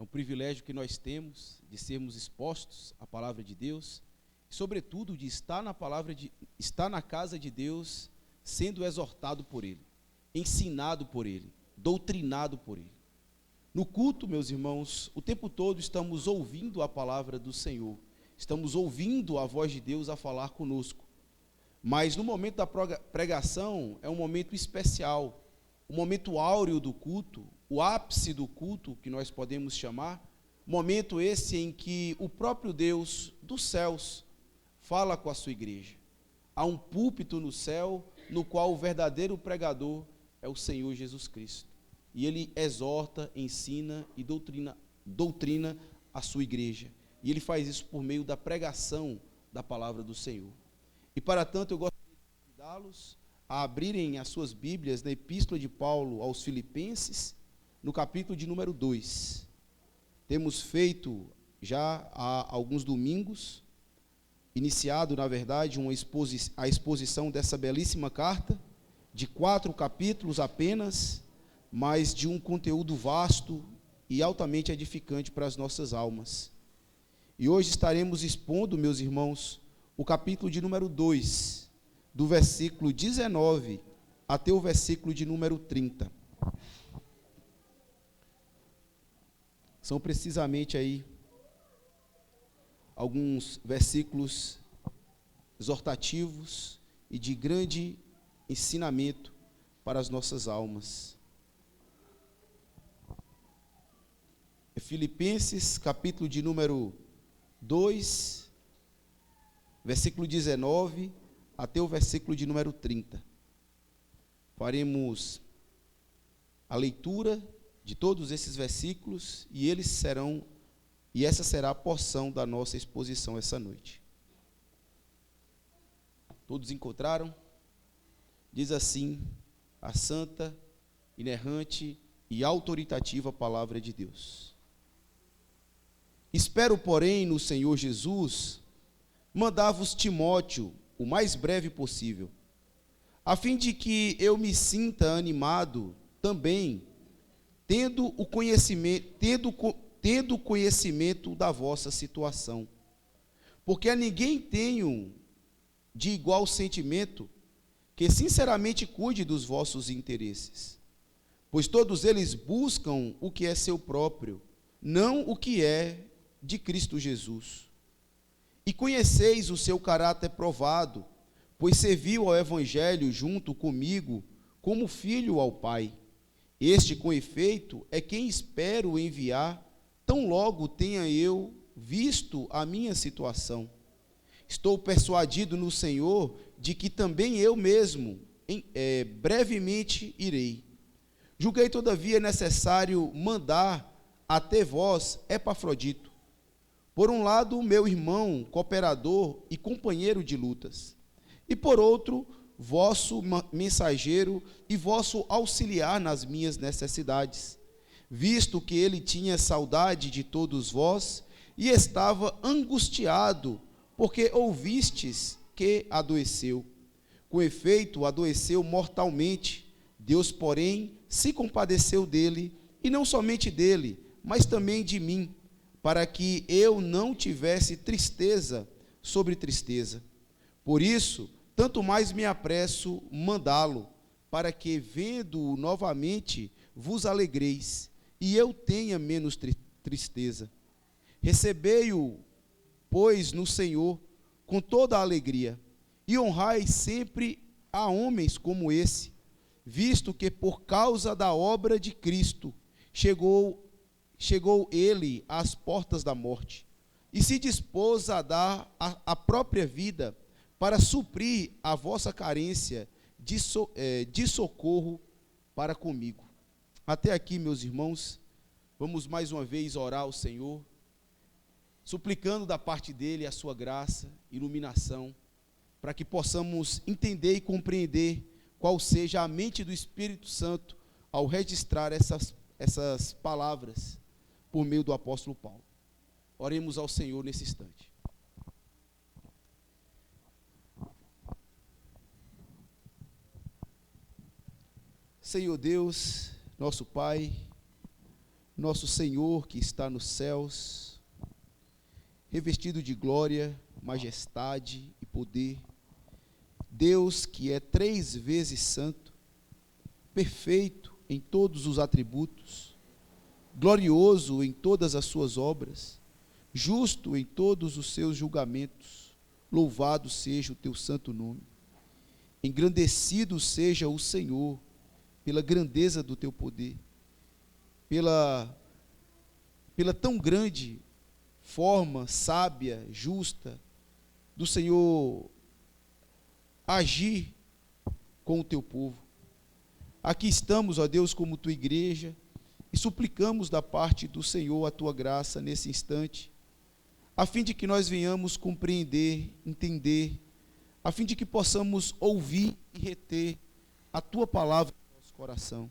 É um privilégio que nós temos de sermos expostos à palavra de Deus, e, sobretudo, de estar estar na casa de Deus, sendo exortado por Ele, ensinado por Ele, doutrinado por Ele. No culto, meus irmãos, o tempo todo estamos ouvindo a palavra do Senhor, estamos ouvindo a voz de Deus a falar conosco. Mas no momento da pregação é um momento especial, o momento áureo do culto, o ápice do culto, que nós podemos chamar, momento esse em que o próprio Deus dos céus fala com a sua igreja. Há um púlpito no céu, no qual o verdadeiro pregador é o Senhor Jesus Cristo. E ele exorta, ensina e doutrina a sua igreja. E ele faz isso por meio da pregação da palavra do Senhor. E para tanto eu gostaria de convidá-los a abrirem as suas Bíblias na Epístola de Paulo aos Filipenses, no capítulo de número 2. Temos feito já há alguns domingos, iniciado, na verdade, a exposição dessa belíssima carta, de 4 capítulos apenas, mas de um conteúdo vasto e altamente edificante para as nossas almas. E hoje estaremos expondo, meus irmãos, o capítulo de número 2, do versículo 19 até o versículo de número 30. São precisamente aí alguns versículos exortativos e de grande ensinamento para as nossas almas. Filipenses, capítulo de número 2, versículo 19 até o versículo de número 30. Faremos a leitura de todos esses versículos e essa será a porção da nossa exposição essa noite. Todos encontraram? Diz assim a santa, inerrante e autoritativa palavra de Deus. Espero, porém, no Senhor Jesus, mandar-vos Timóteo o mais breve possível, a fim de que eu me sinta animado também, tendo conhecimento da vossa situação. Porque a ninguém tenho de igual sentimento que sinceramente cuide dos vossos interesses, pois todos eles buscam o que é seu próprio, não o que é de Cristo Jesus. E conheceis o seu caráter provado, pois serviu ao Evangelho junto comigo como filho ao Pai. Este, com efeito, é quem espero enviar, tão logo tenha eu visto a minha situação. Estou persuadido no Senhor de que também eu mesmo brevemente irei. Julguei, todavia, necessário mandar até vós Epafrodito, por um lado, meu irmão, cooperador e companheiro de lutas, e por outro, vosso mensageiro e vosso auxiliar nas minhas necessidades, visto que ele tinha saudade de todos vós e estava angustiado, porque ouvistes que adoeceu. Com efeito, adoeceu mortalmente. Deus, porém, se compadeceu dele, e não somente dele, mas também de mim, para que eu não tivesse tristeza sobre tristeza. Por isso, tanto mais me apresso mandá-lo, para que, vendo-o novamente, vos alegreis, e eu tenha menos tristeza. Recebei-o, pois, no Senhor, com toda a alegria, e honrai sempre a homens como esse, visto que por causa da obra de Cristo chegou ele às portas da morte, e se dispôs a dar a própria vida para suprir a vossa carência de socorro para comigo. Até aqui, meus irmãos, vamos mais uma vez orar ao Senhor, suplicando da parte dele a sua graça, iluminação, para que possamos entender e compreender qual seja a mente do Espírito Santo ao registrar essas palavras por meio do apóstolo Paulo. Oremos ao Senhor nesse instante. Senhor Deus, nosso Pai, nosso Senhor que está nos céus, revestido de glória, majestade e poder, Deus que é 3 vezes santo, perfeito em todos os atributos, glorioso em todas as suas obras, justo em todos os seus julgamentos, louvado seja o teu santo nome. Engrandecido seja o Senhor pela grandeza do teu poder, pela tão grande forma sábia, justa, do Senhor agir com o teu povo. Aqui estamos, ó Deus, como tua igreja, e suplicamos da parte do Senhor a tua graça nesse instante, a fim de que nós venhamos compreender, entender, a fim de que possamos ouvir e reter a tua palavra no nosso coração,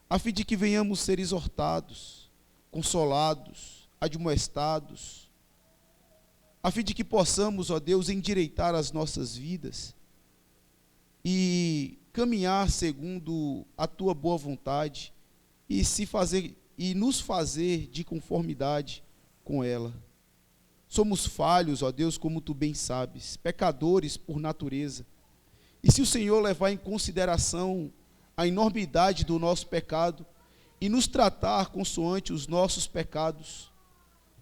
a fim de que venhamos ser exortados, consolados, admoestados, a fim de que possamos, ó Deus, endireitar as nossas vidas e caminhar segundo a tua boa vontade e nos fazer de conformidade com ela. Somos falhos, ó Deus, como tu bem sabes, pecadores por natureza. E se o Senhor levar em consideração a enormidade do nosso pecado e nos tratar consoante os nossos pecados,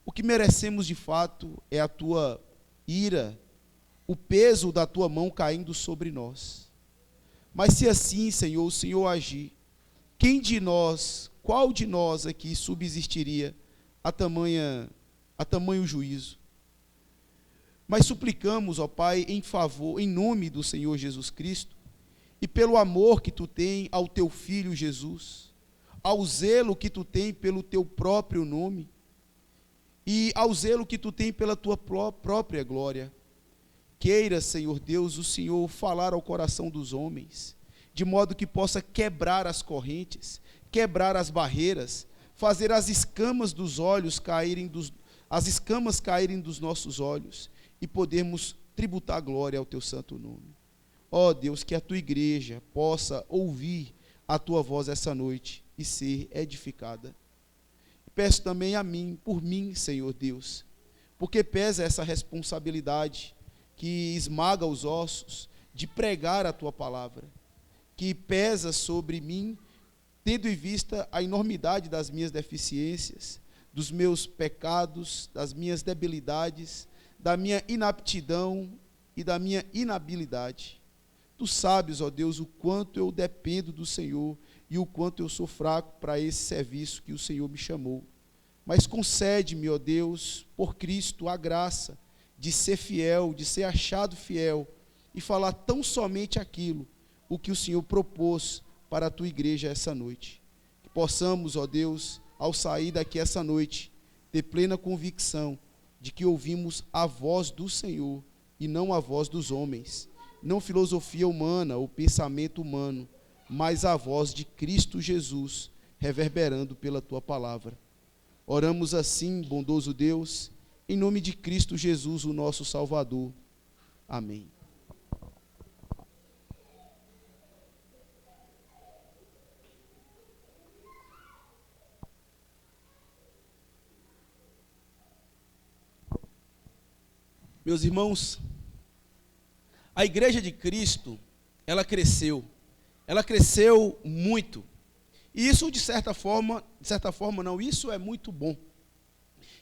o que merecemos de fato é a tua ira, o peso da tua mão caindo sobre nós. Mas se assim, Senhor, o Senhor agir, qual de nós aqui subsistiria a tamanho juízo? Mas suplicamos, ó Pai, em nome do Senhor Jesus Cristo, e pelo amor que tu tem ao teu Filho Jesus, ao zelo que tu tem pelo teu próprio nome, e ao zelo que tu tem pela tua própria glória, queira, Senhor Deus, o Senhor falar ao coração dos homens, de modo que possa quebrar as correntes, quebrar as barreiras, fazer as escamas dos olhos caírem dos nossos olhos, e podermos tributar glória ao teu santo nome. Ó Deus, que a tua igreja possa ouvir a tua voz essa noite e ser edificada. Peço também por mim, Senhor Deus, porque pesa essa responsabilidade que esmaga os ossos de pregar a tua palavra, que pesa sobre mim, tendo em vista a enormidade das minhas deficiências, dos meus pecados, das minhas debilidades, da minha inaptidão e da minha inabilidade. Tu sabes, ó Deus, o quanto eu dependo do Senhor e o quanto eu sou fraco para esse serviço que o Senhor me chamou. Mas concede-me, ó Deus, por Cristo, a graça de ser fiel, de ser achado fiel e falar tão somente aquilo, o que o Senhor propôs para a tua igreja essa noite. Que possamos, ó Deus, ao sair daqui essa noite, ter plena convicção de que ouvimos a voz do Senhor e não a voz dos homens, não filosofia humana ou pensamento humano, mas a voz de Cristo Jesus reverberando pela tua palavra. Oramos assim, bondoso Deus, em nome de Cristo Jesus, o nosso Salvador. Amém. Meus irmãos, a igreja de Cristo, ela cresceu muito. E isso, de certa forma não, isso é muito bom.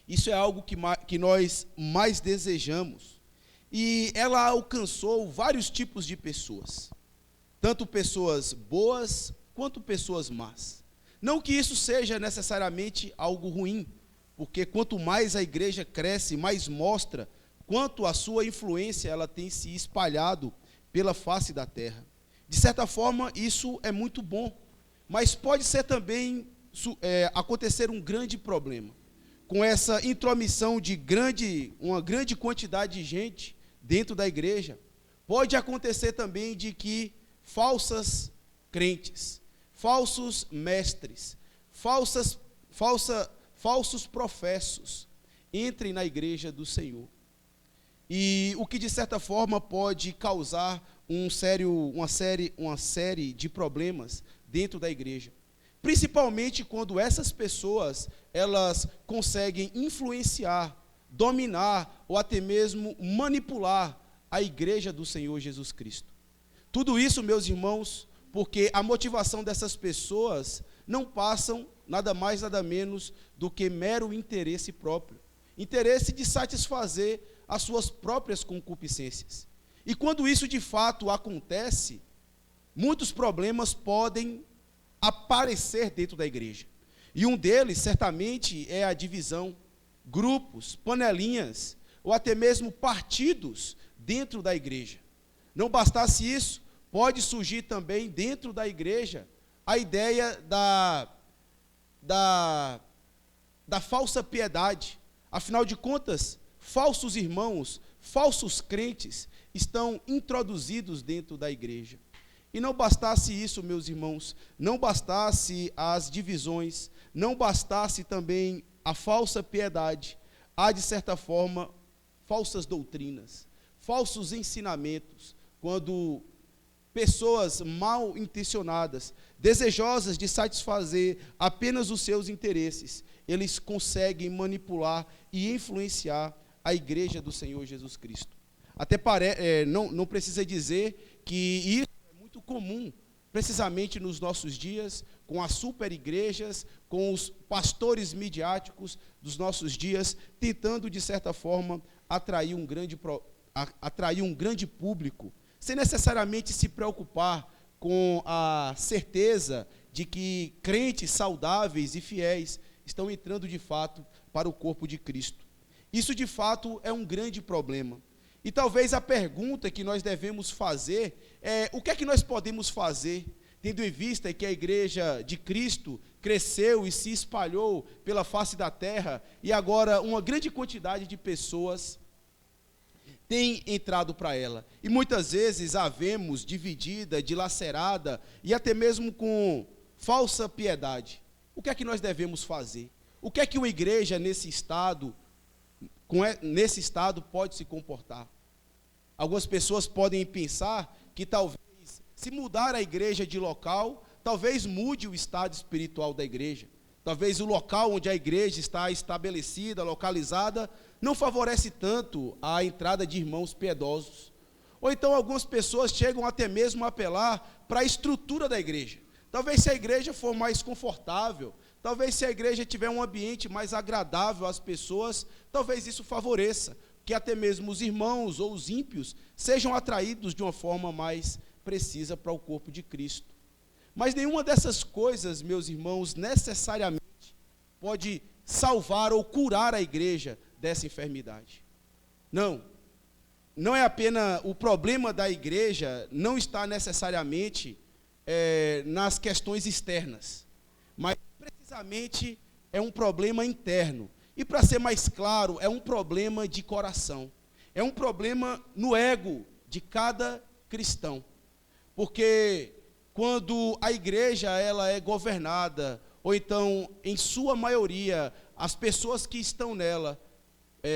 Isso é algo que nós mais desejamos. E ela alcançou vários tipos de pessoas, tanto pessoas boas quanto pessoas más. Não que isso seja necessariamente algo ruim, porque quanto mais a igreja cresce, mais mostra quanto a sua influência ela tem se espalhado pela face da terra. De certa forma, isso é muito bom, mas pode ser também acontecer um grande problema. Com essa intromissão de uma grande quantidade de gente dentro da igreja, pode acontecer também de que falsas crentes, falsos mestres, falsos professos entrem na igreja do Senhor. E o que de certa forma pode causar uma série de problemas dentro da igreja. principalmente quando essas pessoas, elas conseguem influenciar, dominar ou até mesmo manipular a igreja do Senhor Jesus Cristo. Tudo isso, meus irmãos, porque a motivação dessas pessoas não passam nada mais, nada menos do que mero interesse próprio. Interesse de satisfazer as suas próprias concupiscências. E quando isso de fato acontece, muitos problemas podem aparecer dentro da igreja. E um deles, certamente, é a divisão, grupos, panelinhas, ou até mesmo partidos dentro da igreja. Não bastasse isso, pode surgir também dentro da igreja a ideia da falsa piedade. Afinal de contas, falsos irmãos, falsos crentes estão introduzidos dentro da igreja. E não bastasse isso, meus irmãos, não bastasse as divisões, não bastasse também a falsa piedade, há, de certa forma, falsas doutrinas, falsos ensinamentos, quando pessoas mal intencionadas, desejosas de satisfazer apenas os seus interesses, eles conseguem manipular e influenciar a igreja do Senhor Jesus Cristo. Até não precisa dizer que isso é muito comum, precisamente nos nossos dias, com as super igrejas, com os pastores midiáticos dos nossos dias, tentando, de certa forma, atrair um grande público, sem necessariamente se preocupar com a certeza de que crentes saudáveis e fiéis estão entrando, de fato, para o corpo de Cristo. Isso, de fato, é um grande problema. E talvez a pergunta que nós devemos fazer é: o que é que nós podemos fazer, tendo em vista que a igreja de Cristo cresceu e se espalhou pela face da terra, e agora uma grande quantidade de pessoas tem entrado para ela. E muitas vezes a vemos dividida, dilacerada, e até mesmo com falsa piedade. O que é que nós devemos fazer? O que é que uma igreja nesse estado pode se comportar? Algumas pessoas podem pensar que talvez, se mudar a igreja de local, talvez mude o estado espiritual da igreja. Talvez o local onde a igreja está estabelecida, localizada, não favorece tanto a entrada de irmãos piedosos. Ou então algumas pessoas chegam até mesmo a apelar para a estrutura da igreja. Talvez se a igreja for mais confortável, talvez se a igreja tiver um ambiente mais agradável às pessoas, talvez isso favoreça que até mesmo os irmãos ou os ímpios sejam atraídos de uma forma mais precisa para o corpo de Cristo. Mas nenhuma dessas coisas, meus irmãos, necessariamente pode salvar ou curar a igreja dessa enfermidade. Não é apenas o problema da igreja, não está necessariamente nas questões externas, mas precisamente é um problema interno. E para ser mais claro, é um problema de coração. É um problema no ego de cada cristão. Porque quando a igreja ela é governada, ou então, em sua maioria, as pessoas que estão nela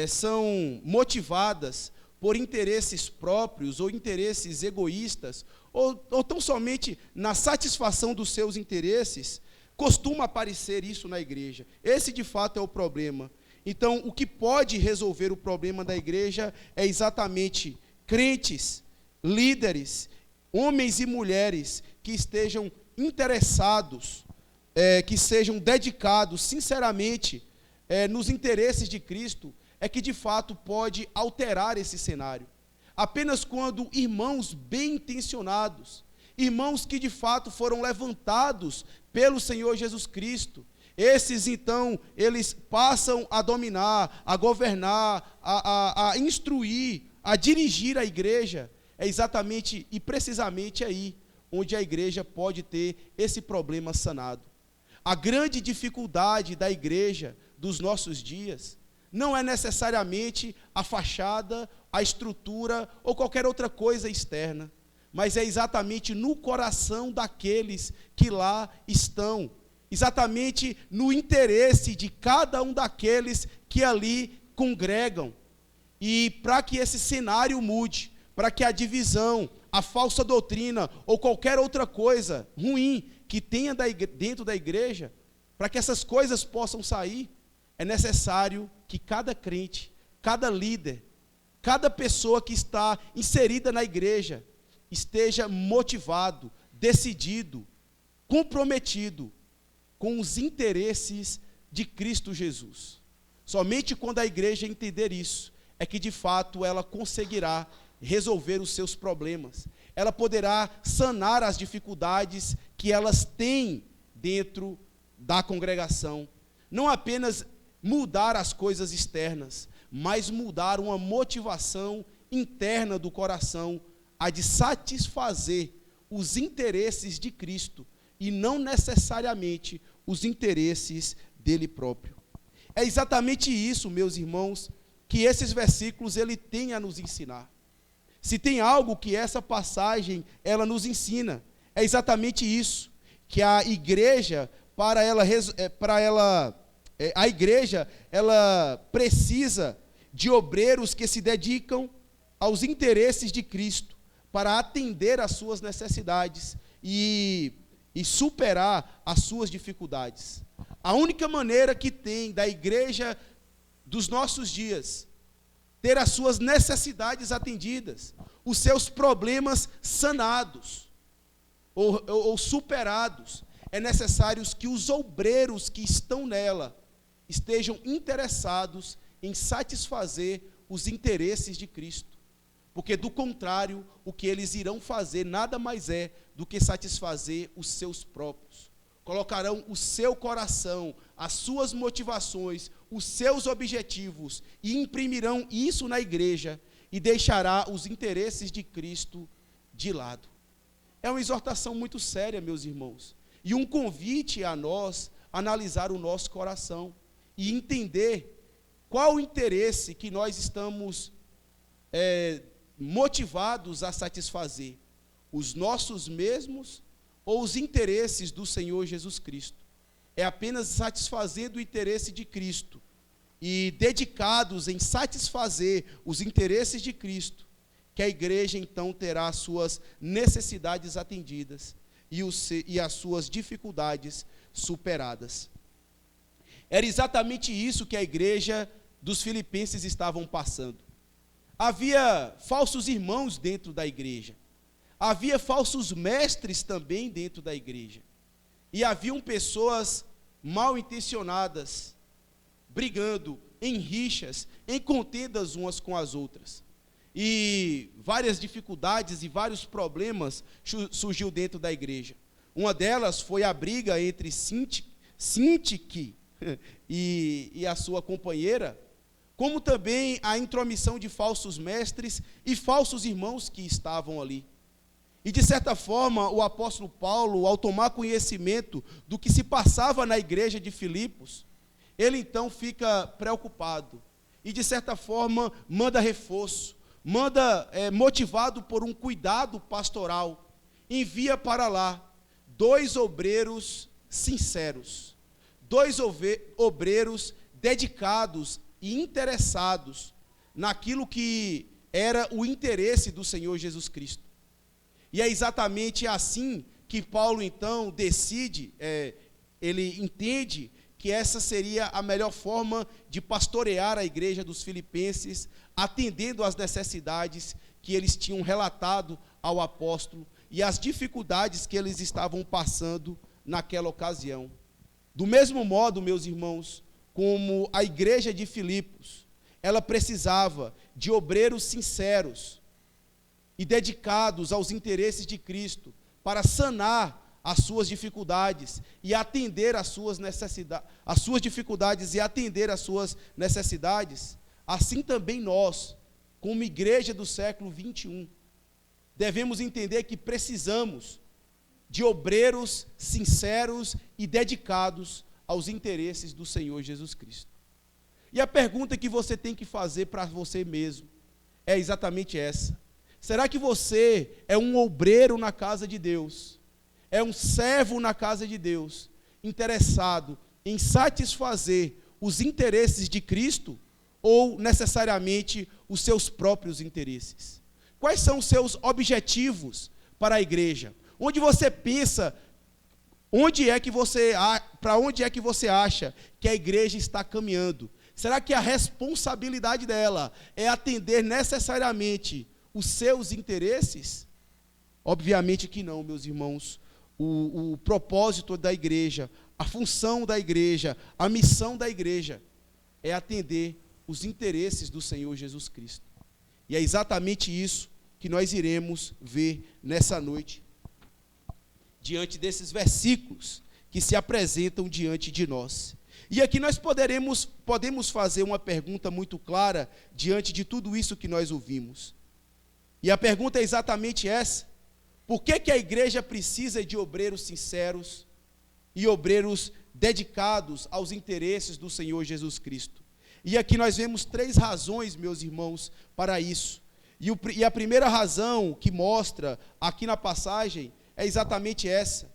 são motivadas por interesses próprios ou interesses egoístas, ou tão somente na satisfação dos seus interesses, costuma aparecer isso na igreja. Esse, de fato, é o problema. Então, o que pode resolver o problema da igreja é exatamente crentes, líderes, homens e mulheres que estejam interessados, que sejam dedicados, sinceramente, nos interesses de Cristo, é que, de fato, pode alterar esse cenário. Apenas quando irmãos bem-intencionados, irmãos que, de fato, foram levantados pelo Senhor Jesus Cristo, esses, então, eles passam a dominar, a governar, a instruir, a dirigir a igreja. É exatamente e precisamente aí onde a igreja pode ter esse problema sanado. A grande dificuldade da igreja dos nossos dias não é necessariamente a fachada, a estrutura ou qualquer outra coisa externa, mas é exatamente no coração daqueles que lá estão, exatamente no interesse de cada um daqueles que ali congregam. E para que esse cenário mude, para que a divisão, a falsa doutrina ou qualquer outra coisa ruim que tenha dentro da igreja, para que essas coisas possam sair, é necessário que cada crente, cada líder, cada pessoa que está inserida na igreja, esteja motivado, decidido, comprometido com os interesses de Cristo Jesus. Somente quando a igreja entender isso, é que de fato ela conseguirá resolver os seus problemas. Ela poderá sanar as dificuldades que elas têm dentro da congregação. Não apenas mudar as coisas externas, mas mudar uma motivação interna do coração, a de satisfazer os interesses de Cristo e não necessariamente os interesses dele próprio. É exatamente isso, meus irmãos, que esses versículos ele tem a nos ensinar. Se tem algo que essa passagem ela nos ensina, é exatamente isso, que a igreja a igreja ela precisa de obreiros que se dedicam aos interesses de Cristo para atender às suas necessidades e superar as suas dificuldades. A única maneira que tem da igreja dos nossos dias ter as suas necessidades atendidas, os seus problemas sanados ou superados, é necessário que os obreiros que estão nela estejam interessados em satisfazer os interesses de Cristo. Porque, do contrário, o que eles irão fazer nada mais é do que satisfazer os seus próprios. Colocarão o seu coração, as suas motivações, os seus objetivos e imprimirão isso na igreja e deixará os interesses de Cristo de lado. É uma exortação muito séria, meus irmãos, e um convite a nós analisar o nosso coração e entender qual o interesse que nós estamos motivados a satisfazer, os nossos mesmos ou os interesses do Senhor Jesus Cristo. É apenas satisfazendo o interesse de Cristo e dedicados em satisfazer os interesses de Cristo, que a igreja então terá as suas necessidades atendidas e as suas dificuldades superadas. Era exatamente isso que a igreja dos Filipenses estavam passando. Havia falsos irmãos dentro da igreja. Havia falsos mestres também dentro da igreja. E haviam pessoas mal intencionadas, brigando em rixas, em contendas umas com as outras. E várias dificuldades e vários problemas surgiu dentro da igreja. Uma delas foi a briga entre Sintique e a sua companheira, como também a intromissão de falsos mestres e falsos irmãos que estavam ali. E, de certa forma, o apóstolo Paulo, ao tomar conhecimento do que se passava na igreja de Filipos, ele então fica preocupado e, de certa forma, manda reforço, motivado por um cuidado pastoral, envia para lá 2 obreiros sinceros, 2 obreiros dedicados e interessados naquilo que era o interesse do Senhor Jesus Cristo. E é exatamente assim que Paulo, então, decide, ele entende que essa seria a melhor forma de pastorear a igreja dos Filipenses, atendendo às necessidades que eles tinham relatado ao apóstolo e as dificuldades que eles estavam passando naquela ocasião. Do mesmo modo, meus irmãos, como a igreja de Filipos, ela precisava de obreiros sinceros e dedicados aos interesses de Cristo, para sanar as suas dificuldades e atender às suas necessidades, as suas dificuldades e atender às suas necessidades. Assim também nós, como igreja do século 21, devemos entender que precisamos de obreiros sinceros e dedicados aos interesses do Senhor Jesus Cristo. E a pergunta que você tem que fazer para você mesmo é exatamente essa: será que você é um obreiro na casa de Deus? É um servo na casa de Deus, interessado em satisfazer os interesses de Cristo ou necessariamente os seus próprios interesses? quais são os seus objetivos para a igreja? Onde você pensa, para onde é que você acha que a igreja está caminhando? Será que a responsabilidade dela é atender necessariamente os seus interesses? Obviamente que não, meus irmãos. O propósito da igreja, a função da igreja, a missão da igreja é atender os interesses do Senhor Jesus Cristo. E é exatamente isso que nós iremos ver nessa noite, diante desses versículos que se apresentam diante de nós. E aqui nós podemos fazer uma pergunta muito clara diante de tudo isso que nós ouvimos. E a pergunta é exatamente essa: por que a igreja precisa de obreiros sinceros e obreiros dedicados aos interesses do Senhor Jesus Cristo? E aqui nós vemos 3 razões, meus irmãos, para isso. E a primeira razão que mostra aqui na passagem é exatamente essa.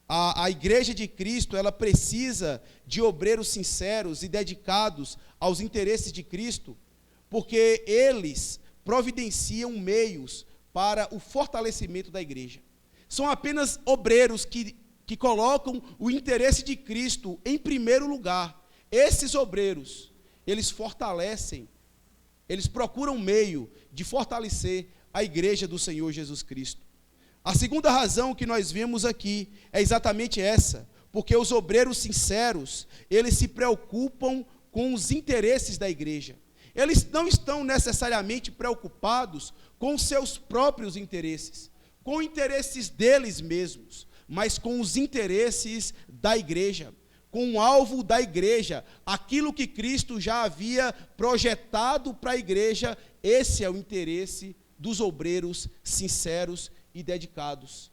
A igreja de Cristo, ela precisa de obreiros sinceros e dedicados aos interesses de Cristo, porque eles providenciam meios para o fortalecimento da igreja. São apenas obreiros que colocam o interesse de Cristo em primeiro lugar. Esses obreiros, eles fortalecem, eles procuram meio de fortalecer a igreja do Senhor Jesus Cristo. A segunda razão que nós vemos aqui é exatamente essa, porque os obreiros sinceros, eles se preocupam com os interesses da igreja. Eles não estão necessariamente preocupados com os seus próprios interesses, com interesses deles mesmos, mas com os interesses da igreja, com o alvo da igreja, aquilo que Cristo já havia projetado para a igreja. Esse é o interesse dos obreiros sinceros e dedicados.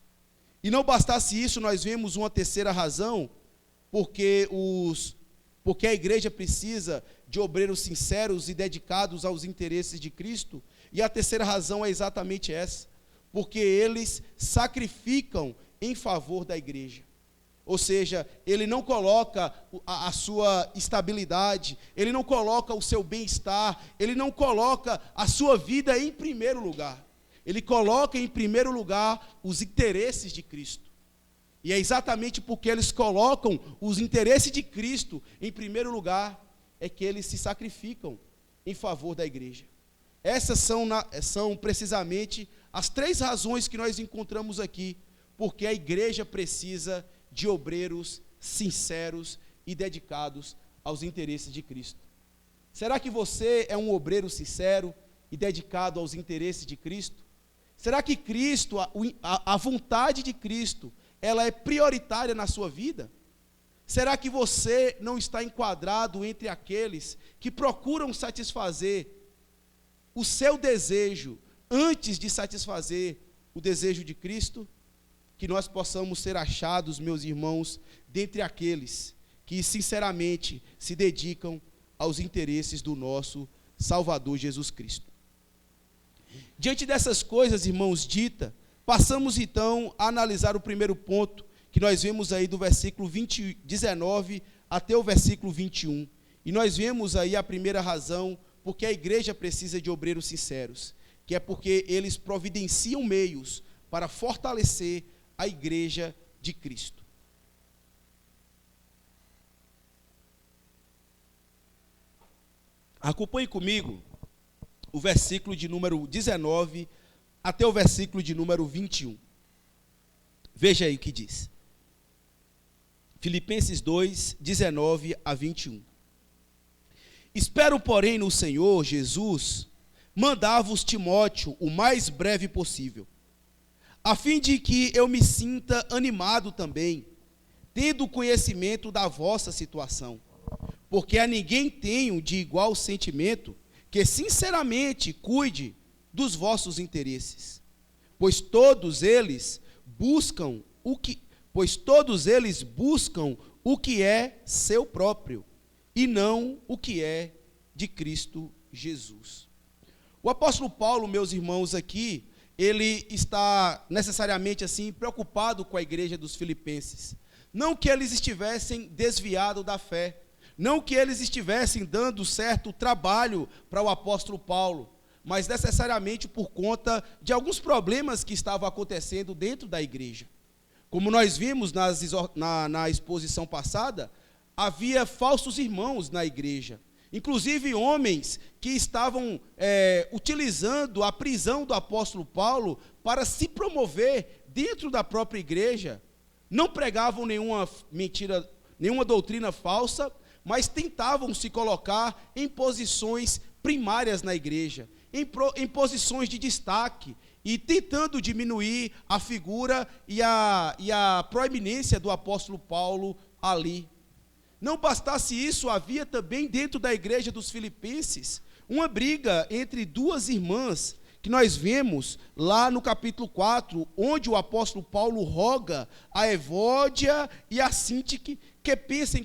E não bastasse isso, nós vemos uma terceira razão, porque a igreja precisa de obreiros sinceros e dedicados aos interesses de Cristo. E a terceira razão é exatamente essa, porque eles sacrificam em favor da igreja. Ou seja, ele não coloca a sua estabilidade, ele não coloca o seu bem-estar, ele não coloca a sua vida em primeiro lugar. Ele coloca em primeiro lugar os interesses de Cristo. E é exatamente porque eles colocam os interesses de Cristo em primeiro lugar, é que eles se sacrificam em favor da igreja. Essas são precisamente as 3 razões que nós encontramos aqui, porque a igreja precisa de obreiros sinceros e dedicados aos interesses de Cristo. Será que você é um obreiro sincero e dedicado aos interesses de Cristo? Será que Cristo, a vontade de Cristo, ela é prioritária na sua vida? Será que você não está enquadrado entre aqueles que procuram satisfazer o seu desejo antes de satisfazer o desejo de Cristo? Que nós possamos ser achados, meus irmãos, dentre aqueles que sinceramente se dedicam aos interesses do nosso Salvador Jesus Cristo. Diante dessas coisas, irmãos, passamos então a analisar o primeiro ponto, que nós vemos aí do versículo 19 até o versículo 21. E nós vemos aí a primeira razão, porque a igreja precisa de obreiros sinceros, que é porque eles providenciam meios para fortalecer a igreja de Cristo. Acompanhe comigo o versículo de número 19 até o versículo de número 21. Veja aí o que diz. Filipenses 2, 19 a 21. Espero, porém, no Senhor Jesus, mandar-vos Timóteo o mais breve possível, a fim de que eu me sinta animado também, tendo conhecimento da vossa situação, porque a ninguém tenho de igual sentimento que sinceramente cuide dos vossos interesses, pois todos eles buscam o que é seu próprio, e não o que é de Cristo Jesus. O apóstolo Paulo, meus irmãos, aqui, ele está necessariamente assim preocupado com a igreja dos filipenses. Não que eles estivessem desviados da fé, não que eles estivessem dando certo trabalho para o apóstolo Paulo, mas necessariamente por conta de alguns problemas que estavam acontecendo dentro da igreja. Como nós vimos na exposição passada, havia falsos irmãos na igreja, inclusive homens que estavam utilizando a prisão do apóstolo Paulo para se promover dentro da própria igreja. Não pregavam nenhuma mentira, nenhuma doutrina falsa, mas tentavam se colocar em posições primárias na igreja, em posições de destaque, e tentando diminuir a figura e a proeminência do apóstolo Paulo ali. Não bastasse isso, havia também dentro da igreja dos Filipenses uma briga entre duas irmãs, que nós vemos lá no capítulo 4, onde o apóstolo Paulo roga a Evódia e a Síntique que pensem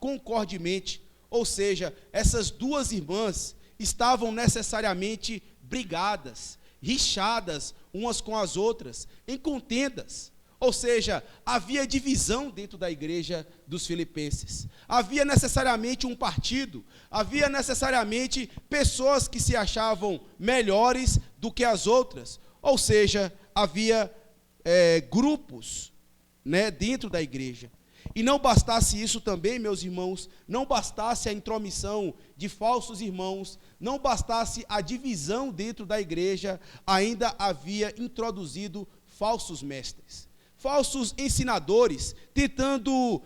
concordemente. Ou seja, essas duas irmãs estavam necessariamente brigadas, rixadas umas com as outras, em contendas. Ou seja, havia divisão dentro da igreja dos Filipenses. Havia necessariamente um partido, havia necessariamente pessoas que se achavam melhores do que as outras. Ou seja, havia grupos, né, dentro da igreja. E não bastasse isso também, meus irmãos, não bastasse a intromissão de falsos irmãos, não bastasse a divisão dentro da igreja, ainda havia introduzido falsos mestres, falsos ensinadores, tentando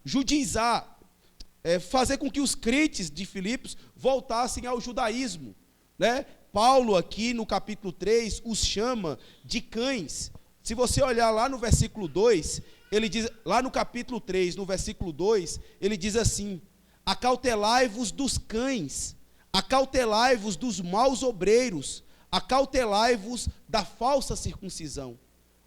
judaizar, fazer com que os crentes de Filipos voltassem ao judaísmo, né? Paulo aqui no capítulo 3 os chama de cães. Se você olhar lá no versículo 2, ele diz, lá no capítulo 3, no versículo 2, ele diz assim: acautelai-vos dos cães, acautelai-vos dos maus obreiros, acautelai-vos da falsa circuncisão.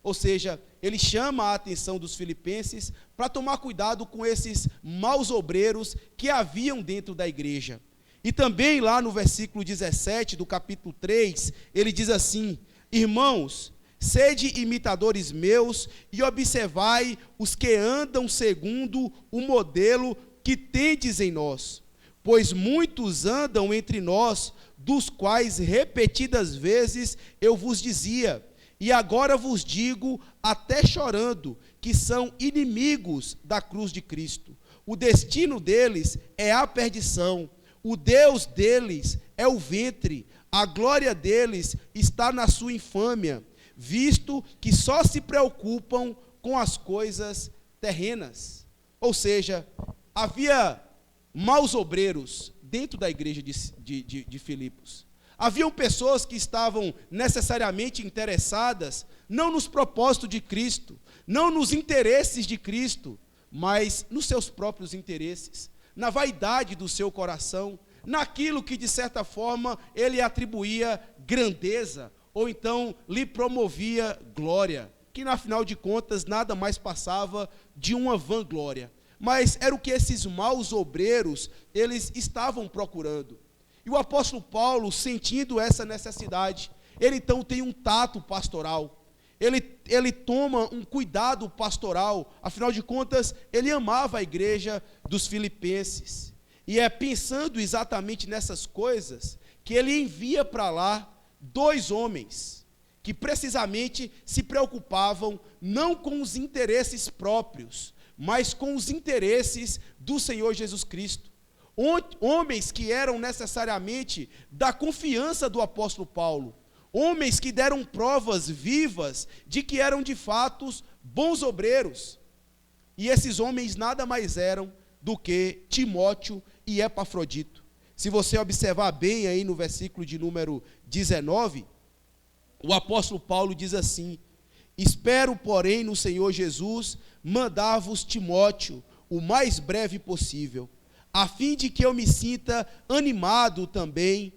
Ou seja, ele chama a atenção dos filipenses para tomar cuidado com esses maus obreiros que haviam dentro da igreja. E também lá no versículo 17 do capítulo 3, ele diz assim: irmãos, sede imitadores meus e observai os que andam segundo o modelo que tendes em nós. Pois muitos andam entre nós, dos quais repetidas vezes eu vos dizia, e agora vos digo, até chorando, que são inimigos da cruz de Cristo. O destino deles é a perdição, o Deus deles é o ventre, a glória deles está na sua infâmia, visto que só se preocupam com as coisas terrenas. Ou seja, havia maus obreiros dentro da igreja de Filipos. Haviam pessoas que estavam necessariamente interessadas, não nos propósitos de Cristo, não nos interesses de Cristo, mas nos seus próprios interesses, na vaidade do seu coração, naquilo que de certa forma ele atribuía grandeza, ou então lhe promovia glória, que na final de contas nada mais passava de uma vanglória. Mas era o que esses maus obreiros, eles estavam procurando. E o apóstolo Paulo, sentindo essa necessidade, ele então tem um tato pastoral, ele toma um cuidado pastoral, afinal de contas, ele amava a igreja dos filipenses. E é pensando exatamente nessas coisas que ele envia para lá dois homens que precisamente se preocupavam não com os interesses próprios, mas com os interesses do Senhor Jesus Cristo. Homens que eram necessariamente da confiança do apóstolo Paulo, homens que deram provas vivas de que eram de fato bons obreiros. E esses homens nada mais eram do que Timóteo e Epafrodito. Se você observar bem aí no versículo de número 19, o apóstolo Paulo diz assim: espero, porém, no Senhor Jesus, mandar-vos Timóteo o mais breve possível, a fim de que eu me sinta animado também,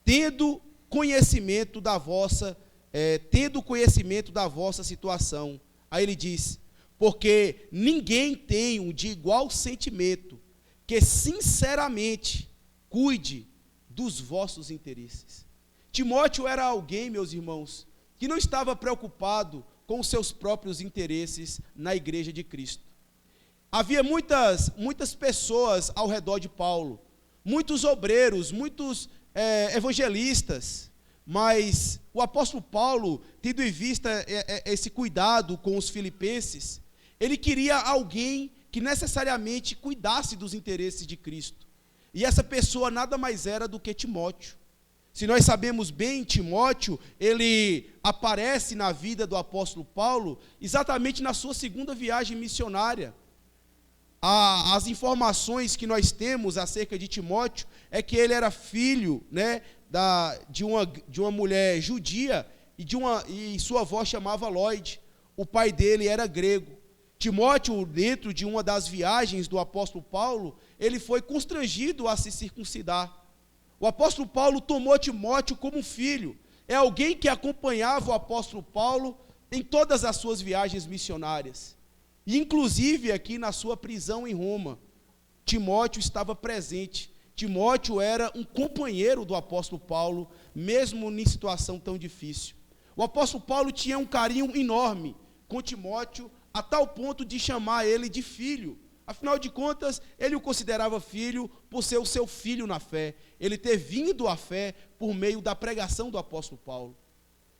tendo conhecimento da vossa situação. Aí ele diz: porque ninguém tem um de igual sentimento, que sinceramente cuide dos vossos interesses. Timóteo era alguém, meus irmãos, que não estava preocupado com os seus próprios interesses na igreja de Cristo. Havia muitas pessoas ao redor de Paulo, muitos obreiros, muitos evangelistas, mas o apóstolo Paulo, tendo em vista esse cuidado com os filipenses, ele queria alguém que necessariamente cuidasse dos interesses de Cristo. E essa pessoa nada mais era do que Timóteo. Se nós sabemos bem, Timóteo, ele aparece na vida do apóstolo Paulo exatamente na sua segunda viagem missionária. As informações que nós temos acerca de Timóteo é que ele era filho, né, de uma mulher judia e sua avó chamava Lloyd. O pai dele era grego. Timóteo, dentro de uma das viagens do apóstolo Paulo, ele foi constrangido a se circuncidar. O apóstolo Paulo tomou Timóteo como filho. É alguém que acompanhava o apóstolo Paulo em todas as suas viagens missionárias. E, inclusive, aqui na sua prisão em Roma, Timóteo estava presente. Timóteo era um companheiro do apóstolo Paulo, mesmo em situação tão difícil. O apóstolo Paulo tinha um carinho enorme com Timóteo, a tal ponto de chamar ele de filho. Afinal de contas, ele o considerava filho por ser o seu filho na fé. Ele ter vindo à fé por meio da pregação do apóstolo Paulo.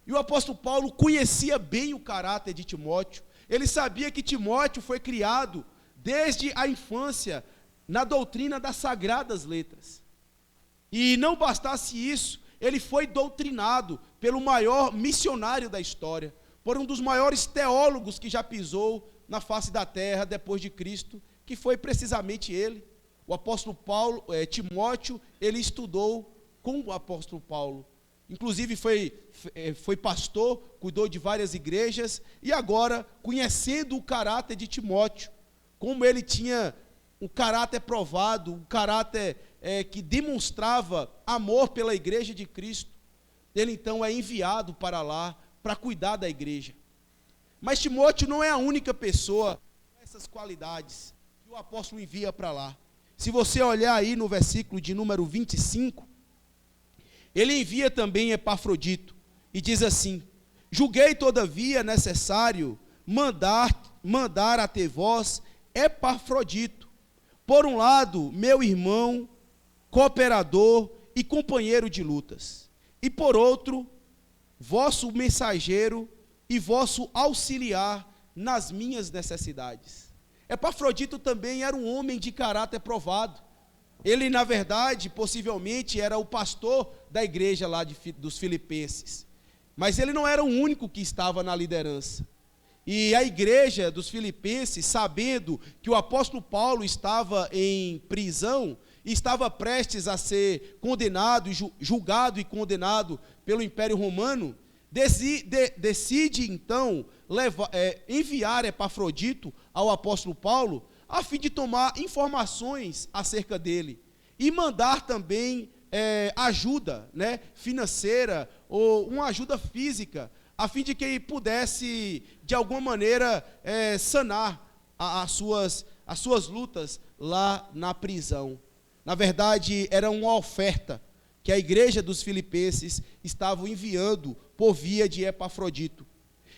E o apóstolo Paulo conhecia bem o caráter de Timóteo. Ele sabia que Timóteo foi criado desde a infância na doutrina das sagradas letras. E não bastasse isso, ele foi doutrinado pelo maior missionário da história, por um dos maiores teólogos que já pisou na face da terra depois de Cristo, que foi precisamente ele. O apóstolo Timóteo, ele estudou com o apóstolo Paulo. Inclusive foi pastor, cuidou de várias igrejas, e agora, conhecendo o caráter de Timóteo, como ele tinha um caráter provado, um caráter que demonstrava amor pela igreja de Cristo, ele então é enviado para lá, para cuidar da igreja. Mas Timóteo não é a única pessoa com essas qualidades que o apóstolo envia para lá. Se você olhar aí no versículo de número 25, ele envia também Epafrodito, e diz assim: julguei todavia necessário mandar até vós Epafrodito, por um lado, meu irmão, cooperador e companheiro de lutas, e por outro, vosso mensageiro e vosso auxiliar nas minhas necessidades. Epafrodito também era um homem de caráter provado. Ele, na verdade, possivelmente era o pastor da igreja lá dos Filipenses. Mas ele não era o único que estava na liderança. E a igreja dos Filipenses, sabendo que o apóstolo Paulo estava em prisão, e estava prestes a ser condenado, julgado e condenado pelo Império Romano, decide então enviar Epafrodito ao apóstolo Paulo, a fim de tomar informações acerca dele, e mandar também ajuda, né, financeira, ou uma ajuda física, a fim de que ele pudesse, de alguma maneira, sanar as suas lutas lá na prisão. Na verdade, era uma oferta que a igreja dos Filipenses estava enviando por via de Epafrodito.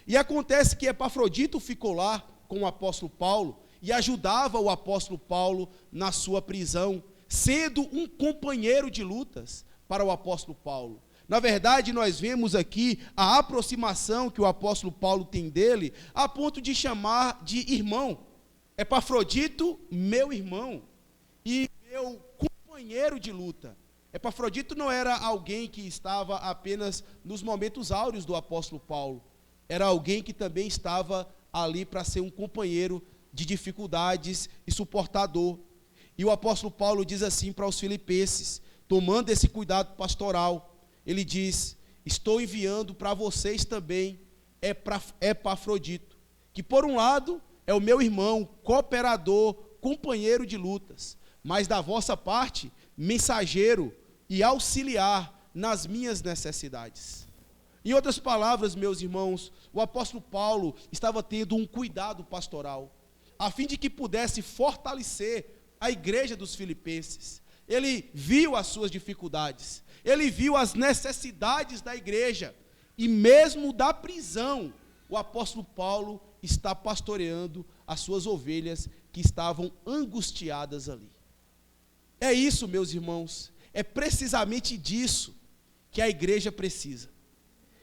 E acontece que Epafrodito ficou lá com o apóstolo Paulo e ajudava o apóstolo Paulo na sua prisão, sendo um companheiro de lutas para o apóstolo Paulo. Na verdade, nós vemos aqui a aproximação que o apóstolo Paulo tem dele, a ponto de chamar de irmão. Epafrodito, meu irmão, e meu companheiro de luta. Epafrodito não era alguém que estava apenas nos momentos áureos do apóstolo Paulo. Era alguém que também estava ali para ser um companheiro de dificuldades e suportador. E o apóstolo Paulo diz assim para os filipenses, tomando esse cuidado pastoral, ele diz: estou enviando para vocês também Epafrodito, que por um lado é o meu irmão, cooperador, companheiro de lutas, mas da vossa parte, mensageiro e auxiliar nas minhas necessidades. Em outras palavras, meus irmãos, o apóstolo Paulo estava tendo um cuidado pastoral, a fim de que pudesse fortalecer a igreja dos filipenses. Ele viu as suas dificuldades, ele viu as necessidades da igreja, e mesmo da prisão, o apóstolo Paulo está pastoreando as suas ovelhas que estavam angustiadas ali. É isso, meus irmãos, é precisamente disso que a igreja precisa.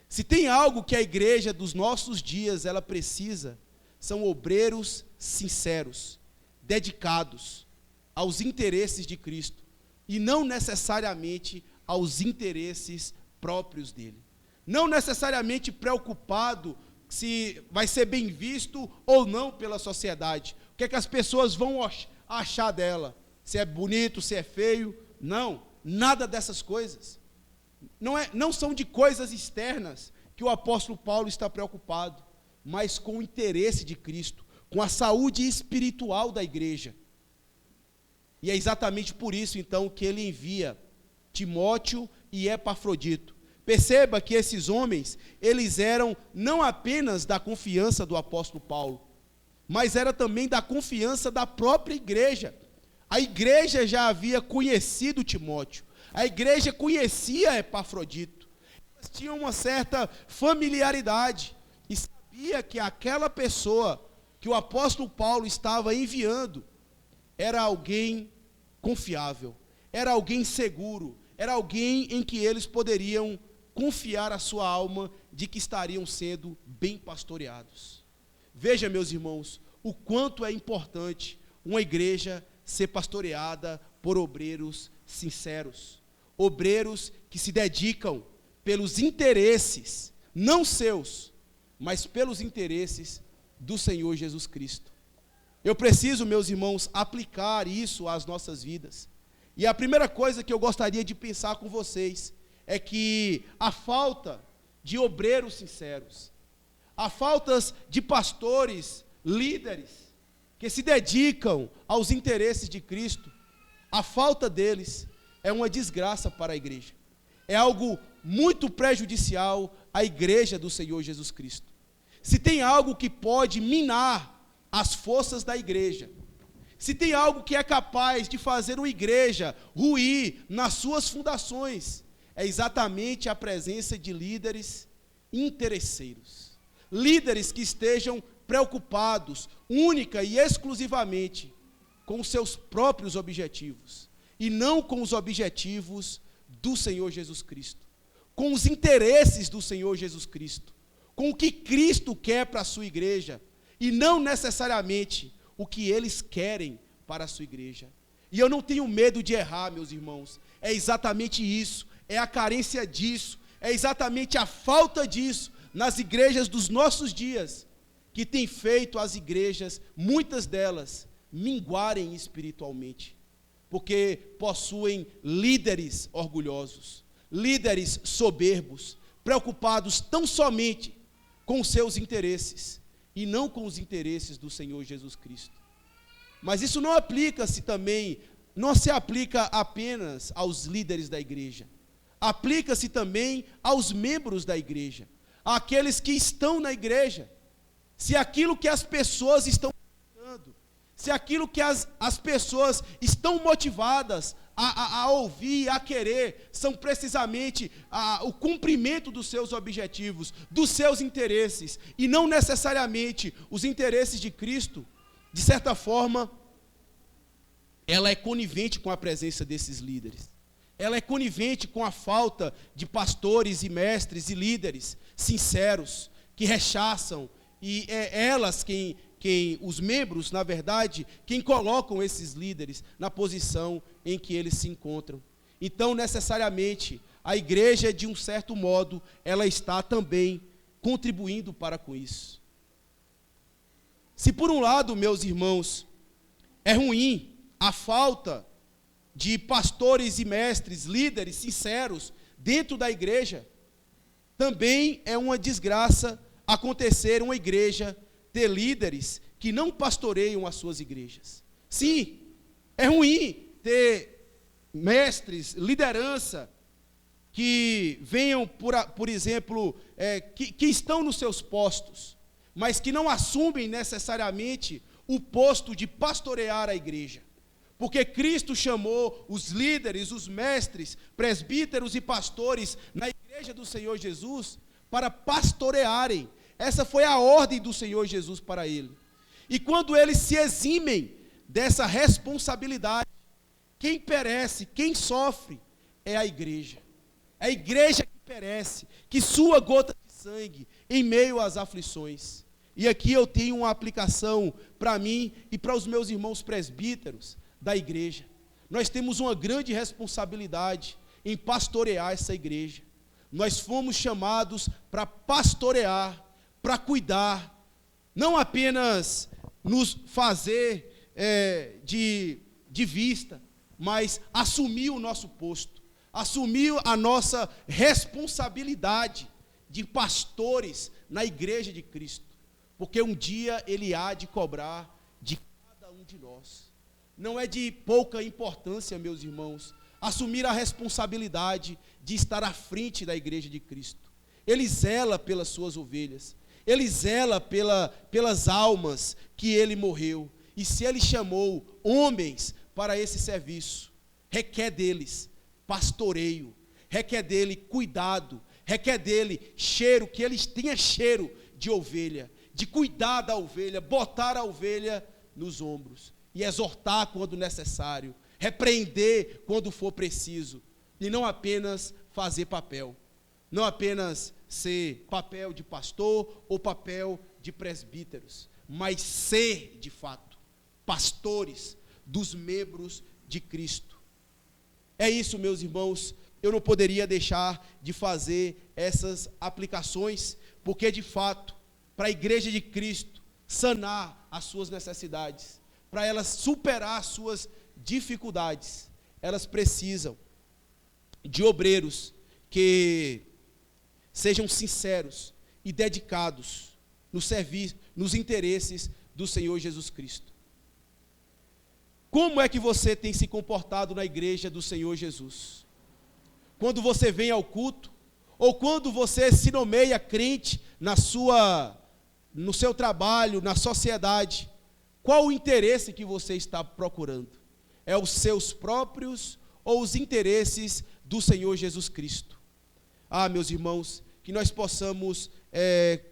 Se tem algo que a igreja dos nossos dias ela precisa, são obreiros sinceros, dedicados aos interesses de Cristo e não necessariamente aos interesses próprios dele. Não necessariamente preocupado se vai ser bem visto ou não pela sociedade. O que é que as pessoas vão achar dela? Se é bonito, se é feio? Não, nada dessas coisas. Não são de coisas externas que o apóstolo Paulo está preocupado, mas com o interesse de Cristo, com a saúde espiritual da igreja. E é exatamente por isso, então, que ele envia Timóteo e Epafrodito. Perceba que esses homens, eles eram não apenas da confiança do apóstolo Paulo, mas era também da confiança da própria igreja. A igreja já havia conhecido Timóteo, a igreja conhecia Epafrodito, eles tinham uma certa familiaridade e sabia que aquela pessoa que o apóstolo Paulo estava enviando era alguém confiável, era alguém seguro, era alguém em que eles poderiam confiar a sua alma de que estariam sendo bem pastoreados. Veja, meus irmãos, o quanto é importante uma igreja ser pastoreada por obreiros sinceros, obreiros que se dedicam pelos interesses, não seus, mas pelos interesses do Senhor Jesus Cristo. Eu preciso, meus irmãos, aplicar isso às nossas vidas. E a primeira coisa que eu gostaria de pensar com vocês é que a falta de obreiros sinceros, a falta de pastores, líderes, que se dedicam aos interesses de Cristo, a falta deles é uma desgraça para a igreja. É algo muito prejudicial à igreja do Senhor Jesus Cristo. Se tem algo que pode minar as forças da igreja, se tem algo que é capaz de fazer uma igreja ruir nas suas fundações, é exatamente a presença de líderes interesseiros. Líderes que estejam preocupados, única e exclusivamente, com os seus próprios objetivos, e não com os objetivos do Senhor Jesus Cristo, com os interesses do Senhor Jesus Cristo, com o que Cristo quer para a sua igreja, e não necessariamente o que eles querem para a sua igreja. E eu não tenho medo de errar, meus irmãos, é exatamente isso, é a carência disso, é exatamente a falta disso nas igrejas dos nossos dias, que tem feito as igrejas, muitas delas, minguarem espiritualmente, porque possuem líderes orgulhosos, líderes soberbos, preocupados tão somente com os seus interesses, e não com os interesses do Senhor Jesus Cristo. Mas isso não se aplica apenas aos líderes da igreja, aplica-se também aos membros da igreja, àqueles que estão na igreja. Se aquilo que as pessoas estão pensando, se aquilo que as pessoas estão motivadas a ouvir, a querer, são precisamente o cumprimento dos seus objetivos, dos seus interesses, e não necessariamente os interesses de Cristo, de certa forma, ela é conivente com a presença desses líderes. Ela é conivente com a falta de pastores e mestres e líderes sinceros, que rechaçam, e é elas quem os membros, na verdade, quem colocam esses líderes na posição em que eles se encontram. Então, necessariamente, a igreja, de um certo modo, ela está também contribuindo para com isso. Se por um lado, meus irmãos, é ruim a falta de pastores e mestres, líderes sinceros dentro da igreja, também é uma desgraça acontecer uma igreja ter líderes que não pastoreiam as suas igrejas. Sim, é ruim ter mestres, liderança, que venham, por exemplo, que estão nos seus postos, mas que não assumem necessariamente o posto de pastorear a igreja. Porque Cristo chamou os líderes, os mestres, presbíteros e pastores na igreja do Senhor Jesus para pastorearem. Essa foi a ordem do Senhor Jesus para ele. E quando eles se eximem dessa responsabilidade, quem perece, quem sofre, é a igreja. É a igreja que perece, que sua gota de sangue em meio às aflições. E aqui eu tenho uma aplicação para mim e para os meus irmãos presbíteros da igreja. Nós temos uma grande responsabilidade em pastorear essa igreja. Nós fomos chamados para pastorear, para cuidar, não apenas nos fazer de vista, mas assumir o nosso posto, assumir a nossa responsabilidade de pastores na igreja de Cristo, porque um dia Ele há de cobrar de cada um de nós. Não é de pouca importância, meus irmãos, assumir a responsabilidade de estar à frente da igreja de Cristo. Ele zela pelas suas ovelhas, Ele zela pelas almas que Ele morreu, e se Ele chamou homens para esse serviço, requer deles pastoreio, requer dele cuidado, requer dele cheiro, que eles tenham cheiro de ovelha, de cuidar da ovelha, botar a ovelha nos ombros, e exortar quando necessário, repreender quando for preciso, e não apenas fazer papel, não apenas ser papel de pastor ou papel de presbíteros, mas ser, de fato, pastores dos membros de Cristo. É isso, meus irmãos, eu não poderia deixar de fazer essas aplicações, porque, de fato, para a igreja de Cristo sanar as suas necessidades, para elas superar as suas dificuldades, elas precisam de obreiros que sejam sinceros e dedicados no serviço, nos interesses do Senhor Jesus Cristo. Como é que você tem se comportado na igreja do Senhor Jesus? Quando você vem ao culto, ou quando você se nomeia crente no seu trabalho, na sociedade, qual o interesse que você está procurando? É os seus próprios ou os interesses do Senhor Jesus Cristo? Ah, meus irmãos, que nós possamos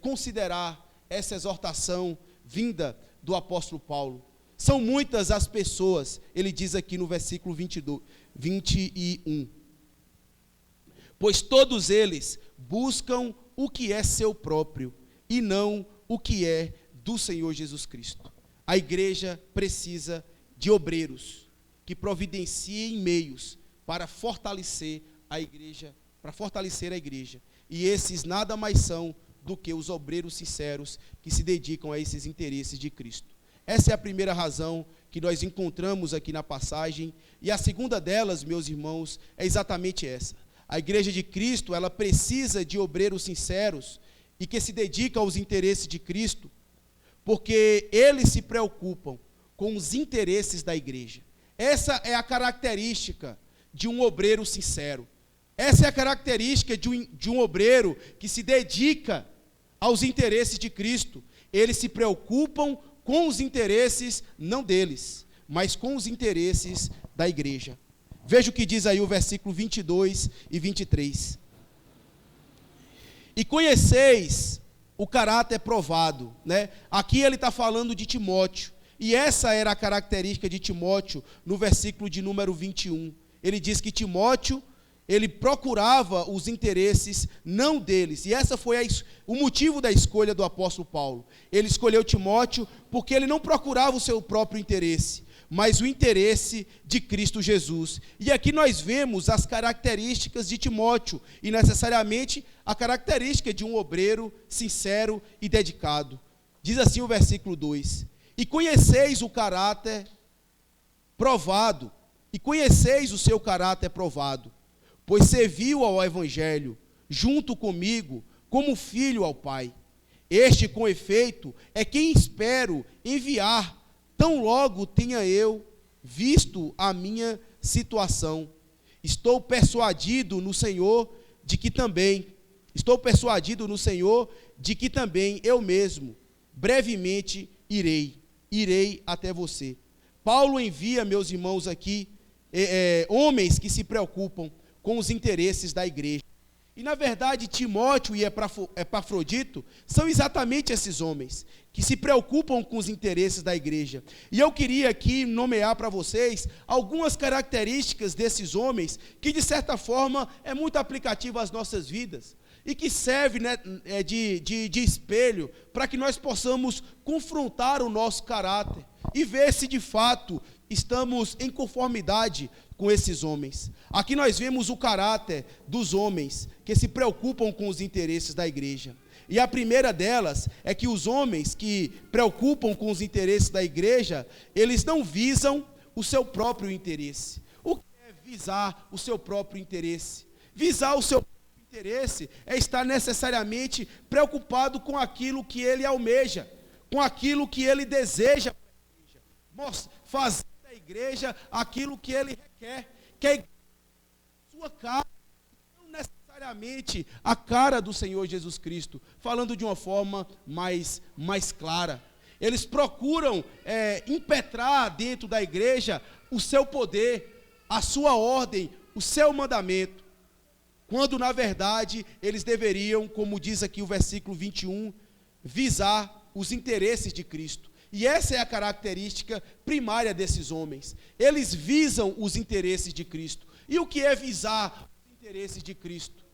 considerar essa exortação vinda do apóstolo Paulo. São muitas as pessoas, ele diz aqui no versículo 21, pois todos eles buscam o que é seu próprio e não o que é do Senhor Jesus Cristo. A igreja precisa de obreiros que providenciem meios para fortalecer a igreja, E esses nada mais são do que os obreiros sinceros que se dedicam a esses interesses de Cristo. Essa é a primeira razão que nós encontramos aqui na passagem, e a segunda delas, meus irmãos, é exatamente essa. A igreja de Cristo, ela precisa de obreiros sinceros e que se dedicam aos interesses de Cristo, porque eles se preocupam com os interesses da igreja. Essa é a característica de um obreiro sincero. Essa é a característica de um obreiro que se dedica aos interesses de Cristo. Eles se preocupam com os interesses, não deles, mas com os interesses da igreja. Veja o que diz aí o versículo 22 e 23. E conheceis o caráter provado, né? Aqui ele está falando de Timóteo, e essa era a característica de Timóteo no versículo de número 21. Ele diz que Timóteo, ele procurava os interesses não deles, e essa foi o motivo da escolha do apóstolo Paulo. Ele escolheu Timóteo porque ele não procurava o seu próprio interesse, mas o interesse de Cristo Jesus. E aqui nós vemos as características de Timóteo, e necessariamente a característica de um obreiro sincero e dedicado. Diz assim o versículo 2: e conheceis o caráter provado, e conheceis o seu caráter provado, pois serviu ao evangelho, junto comigo, como filho ao Pai. Este, com efeito, é quem espero enviar, tão logo tenha eu visto a minha situação. Estou persuadido no Senhor de que também eu mesmo, brevemente irei até você. Paulo envia, meus irmãos, aqui, homens que se preocupam com os interesses da igreja. E, na verdade, Timóteo e Epafrodito são exatamente esses homens que se preocupam com os interesses da igreja. E eu queria aqui nomear para vocês algumas características desses homens que, de certa forma, é muito aplicativa às nossas vidas e que serve, né, de espelho para que nós possamos confrontar o nosso caráter e ver se, de fato, estamos em conformidade com esses homens. Aqui nós vemos o caráter dos homens que se preocupam com os interesses da igreja. E a primeira delas é que os homens que preocupam com os interesses da igreja, eles não visam o seu próprio interesse. O que é visar o seu próprio interesse? Visar o seu próprio interesse é estar necessariamente preocupado com aquilo que ele almeja, com aquilo que ele deseja para a igreja, fazer da igreja aquilo que ele requer, que a igreja sua cara, não necessariamente a cara do Senhor Jesus Cristo, falando de uma forma mais clara. Eles procuram impetrar dentro da igreja o seu poder, a sua ordem, o seu mandamento, quando na verdade eles deveriam, como diz aqui o versículo 21, visar os interesses de Cristo. E essa é a característica primária desses homens. Eles visam os interesses de Cristo. E o que é visar os interesses de Cristo?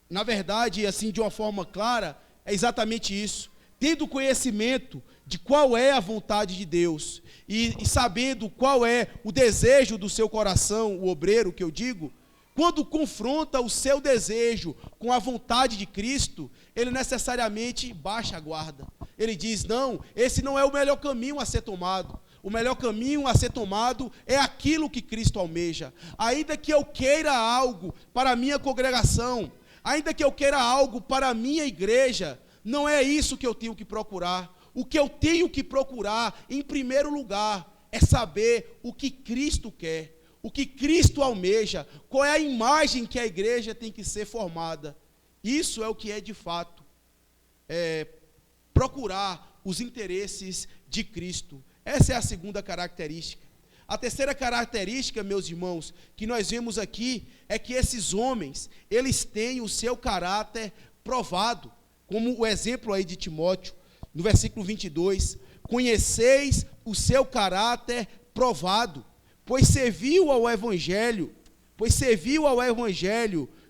Na verdade, assim, de uma forma clara, é exatamente isso. Tendo conhecimento de qual é a vontade de Deus e sabendo qual é o desejo do seu coração, o obreiro que eu digo, quando confronta o seu desejo com a vontade de Cristo, ele necessariamente baixa a guarda. Ele diz, não, esse não é o melhor caminho a ser tomado. O melhor caminho a ser tomado é aquilo que Cristo almeja. Ainda que eu queira algo para a minha congregação, ainda que eu queira algo para a minha igreja, não é isso que eu tenho que procurar. O que eu tenho que procurar, em primeiro lugar, é saber o que Cristo quer, o que Cristo almeja, qual é a imagem que a igreja tem que ser formada. Isso é o que é de fato procurar os interesses de Cristo. Essa é a segunda característica. A terceira característica, meus irmãos, que nós vemos aqui, é que esses homens, eles têm o seu caráter provado, como o exemplo aí de Timóteo, no versículo 22, conheceis o seu caráter provado, pois serviu ao Evangelho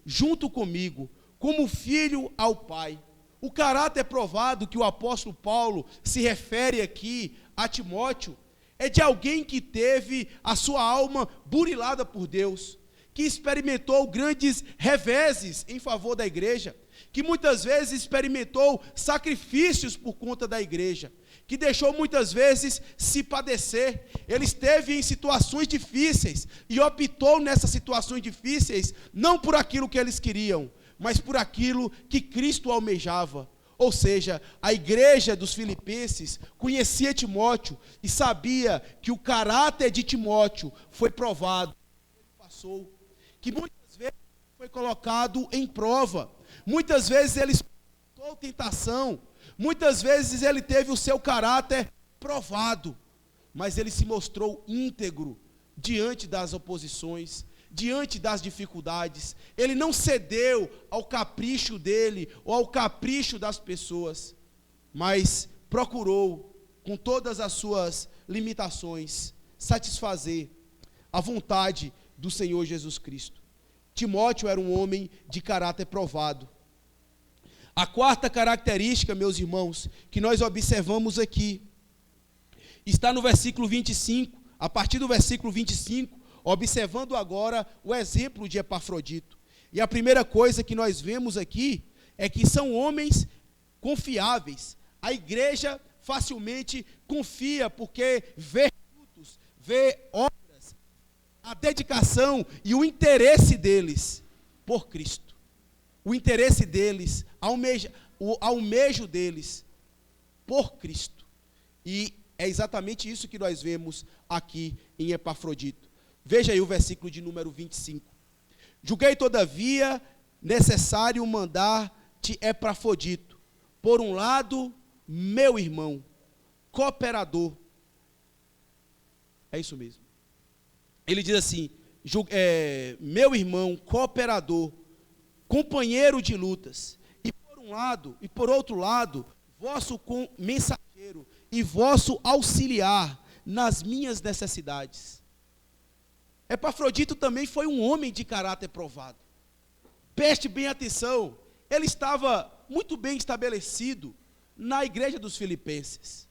junto comigo, como filho ao Pai. O caráter provado que o apóstolo Paulo se refere aqui a Timóteo é de alguém que teve a sua alma burilada por Deus, que experimentou grandes reveses em favor da igreja, que muitas vezes experimentou sacrifícios por conta da igreja, que deixou muitas vezes se padecer. Ele esteve em situações difíceis e optou nessas situações difíceis não por aquilo que eles queriam, mas por aquilo que Cristo almejava. Ou seja, a igreja dos Filipenses conhecia Timóteo e sabia que o caráter de Timóteo foi provado, ele passou, que muitas vezes foi colocado em prova, muitas vezes ele experimentou tentação, muitas vezes ele teve o seu caráter provado, mas ele se mostrou íntegro diante das oposições, diante das dificuldades. Ele não cedeu ao capricho dele ou ao capricho das pessoas, mas procurou, com todas as suas limitações, satisfazer a vontade do Senhor Jesus Cristo. Timóteo era um homem de caráter provado. A quarta característica, meus irmãos, que nós observamos aqui, está no versículo 25, a partir do versículo 25, observando agora o exemplo de Epafrodito. E a primeira coisa que nós vemos aqui é que são homens confiáveis. A igreja facilmente confia porque vê frutos, vê obras, a dedicação e o interesse deles por Cristo. O interesse deles, o almejo deles por Cristo. E é exatamente isso que nós vemos aqui em Epafrodito. Veja aí o versículo de número 25. Julguei, todavia, necessário mandar-te Epafrodito, por um lado, meu irmão, cooperador. É isso mesmo. Ele diz assim, meu irmão, cooperador, companheiro de lutas, e por um lado, e por outro lado, vosso mensageiro e vosso auxiliar nas minhas necessidades. Epafrodito também foi um homem de caráter provado. Preste bem atenção, ele estava muito bem estabelecido na igreja dos Filipenses.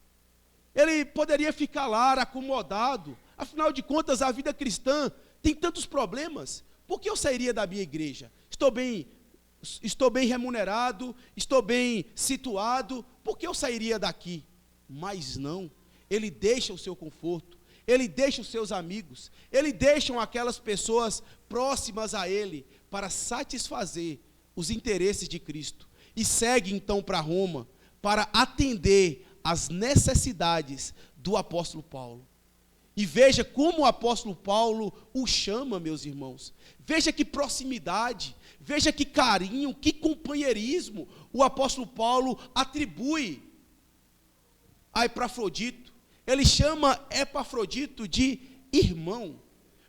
Ele poderia ficar lá acomodado, afinal de contas a vida cristã tem tantos problemas, por que eu sairia da minha igreja? Estou bem remunerado, estou bem situado, por que eu sairia daqui? Mas não, ele deixa o seu conforto, ele deixa os seus amigos, ele deixa aquelas pessoas próximas a ele para satisfazer os interesses de Cristo e segue então para Roma para atender às necessidades do apóstolo Paulo. E veja como o apóstolo Paulo o chama, meus irmãos. Veja que proximidade, veja que carinho, que companheirismo o apóstolo Paulo atribui a Epafrodito. Ele chama Epafrodito de irmão.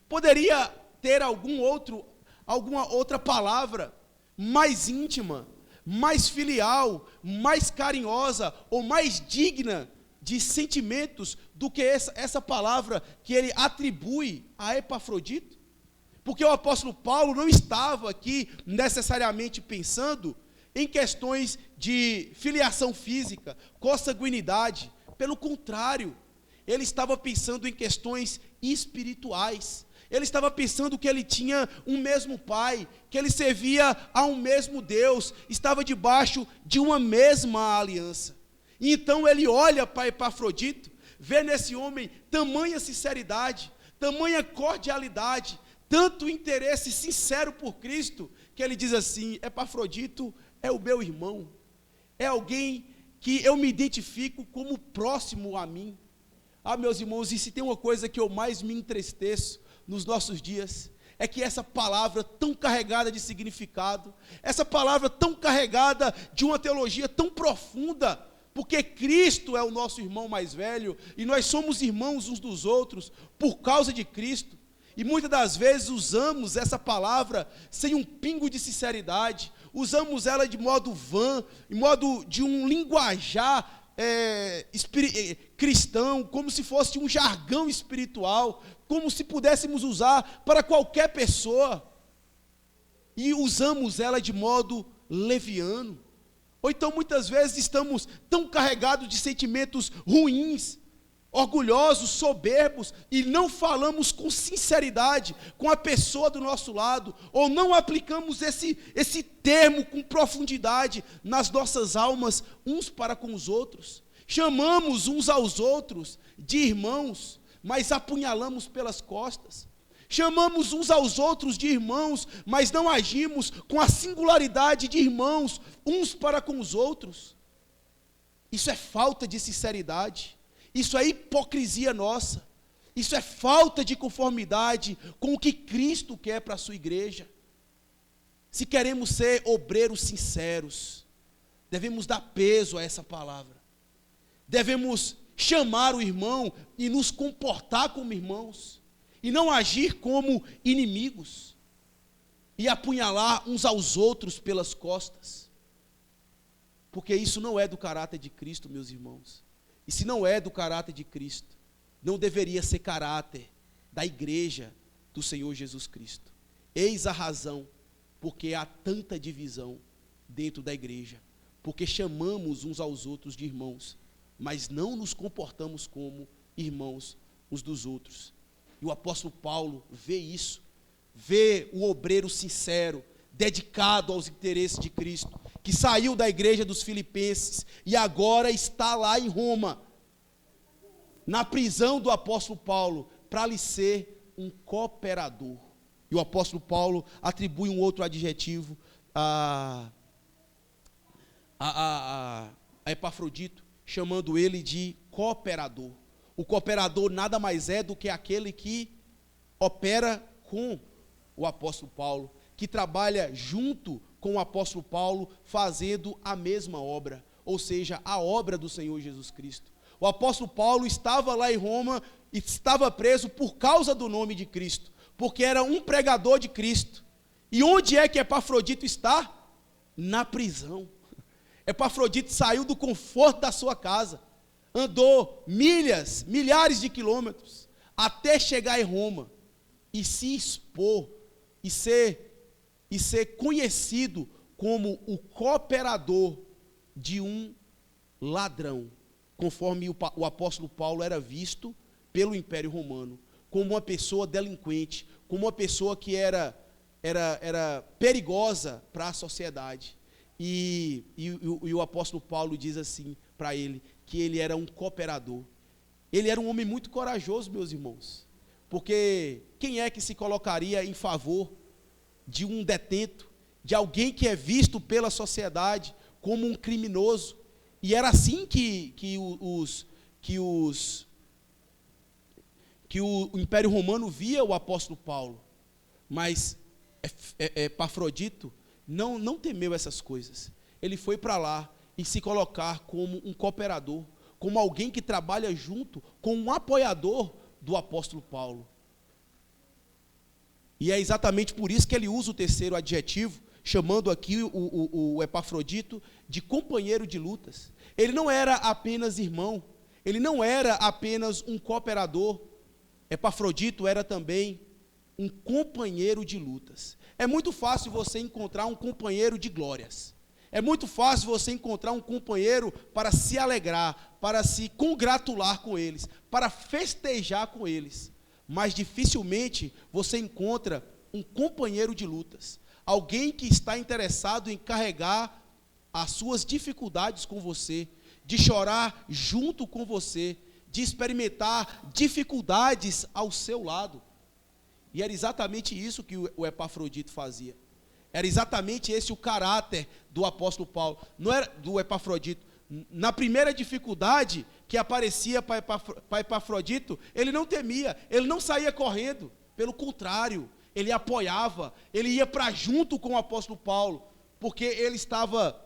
Poderia ter alguma outra palavra mais íntima, mais filial, mais carinhosa ou mais digna de sentimentos do que essa palavra que ele atribui a Epafrodito? Porque o apóstolo Paulo não estava aqui necessariamente pensando em questões de filiação física, consanguinidade. Pelo contrário, ele estava pensando em questões espirituais. Ele estava pensando que ele tinha um mesmo Pai, que ele servia a um mesmo Deus, estava debaixo de uma mesma aliança. E então ele olha para Epafrodito, vê nesse homem tamanha sinceridade, tamanha cordialidade, tanto interesse sincero por Cristo, que ele diz assim: Epafrodito é o meu irmão, é alguém que eu me identifico como próximo a mim. Ah, meus irmãos, e se tem uma coisa que eu mais me entristeço nos nossos dias, é que essa palavra tão carregada de significado, essa palavra tão carregada de uma teologia tão profunda, porque Cristo é o nosso irmão mais velho, e nós somos irmãos uns dos outros, por causa de Cristo, e muitas das vezes usamos essa palavra sem um pingo de sinceridade, usamos ela de modo vã, em modo de um linguajar cristão, como se fosse um jargão espiritual, como se pudéssemos usar para qualquer pessoa, e usamos ela de modo leviano, ou então muitas vezes estamos tão carregados de sentimentos ruins, orgulhosos, soberbos, e não falamos com sinceridade com a pessoa do nosso lado, ou não aplicamos esse termo com profundidade nas nossas almas, uns para com os outros. Chamamos uns aos outros de irmãos, mas apunhalamos pelas costas. Chamamos uns aos outros de irmãos, mas não agimos com a singularidade de irmãos, uns para com os outros. Isso é falta de sinceridade. Isso é hipocrisia nossa, isso é falta de conformidade com o que Cristo quer para a sua igreja. Se queremos ser obreiros sinceros, devemos dar peso a essa palavra, devemos chamar o irmão e nos comportar como irmãos, e não agir como inimigos, e apunhalar uns aos outros pelas costas, porque isso não é do caráter de Cristo, meus irmãos. E se não é do caráter de Cristo, não deveria ser caráter da igreja do Senhor Jesus Cristo. Eis a razão porque há tanta divisão dentro da igreja, porque chamamos uns aos outros de irmãos, mas não nos comportamos como irmãos uns dos outros. E o apóstolo Paulo vê isso, vê o obreiro sincero, dedicado aos interesses de Cristo, que saiu da igreja dos Filipenses e agora está lá em Roma, na prisão do apóstolo Paulo, para lhe ser um cooperador. E o apóstolo Paulo atribui um outro adjetivo a Epafrodito, chamando ele de cooperador. O cooperador nada mais é do que aquele que opera com o apóstolo Paulo, que trabalha junto com o apóstolo Paulo, fazendo a mesma obra, ou seja, a obra do Senhor Jesus Cristo. O apóstolo Paulo estava lá em Roma, e estava preso por causa do nome de Cristo, porque era um pregador de Cristo, E onde é que Epafrodito está? Na prisão. Epafrodito saiu do conforto da sua casa, andou milhares de quilômetros, até chegar em Roma, e se expor, e ser conhecido como o cooperador de um ladrão, conforme o apóstolo Paulo era visto pelo Império Romano, como uma pessoa delinquente, como uma pessoa que era perigosa para a sociedade. E o apóstolo Paulo diz assim para ele, que ele era um cooperador. Ele era um homem muito corajoso, meus irmãos, porque quem é que se colocaria em favor de um detento, de alguém que é visto pela sociedade como um criminoso? E era assim que o Império Romano via o apóstolo Paulo. Mas Epafrodito não temeu essas coisas. Ele foi para lá e se colocar como um cooperador, como alguém que trabalha junto, como um apoiador do apóstolo Paulo. E é exatamente por isso que ele usa o terceiro adjetivo, chamando aqui o Epafrodito de companheiro de lutas. Ele não era apenas irmão, ele não era apenas um cooperador. Epafrodito era também um companheiro de lutas. É muito fácil você encontrar um companheiro de glórias. É muito fácil você encontrar um companheiro para se alegrar, para se congratular com eles, para festejar com eles. Mas dificilmente você encontra um companheiro de lutas. Alguém que está interessado em carregar as suas dificuldades com você, de chorar junto com você, de experimentar dificuldades ao seu lado. E era exatamente isso que o Epafrodito fazia. Era exatamente esse o caráter do apóstolo Paulo, não era do Epafrodito. Na primeira dificuldade que aparecia para Epafrodito, ele não temia, ele não saía correndo, pelo contrário, ele apoiava, ele ia para junto com o apóstolo Paulo, porque ele estava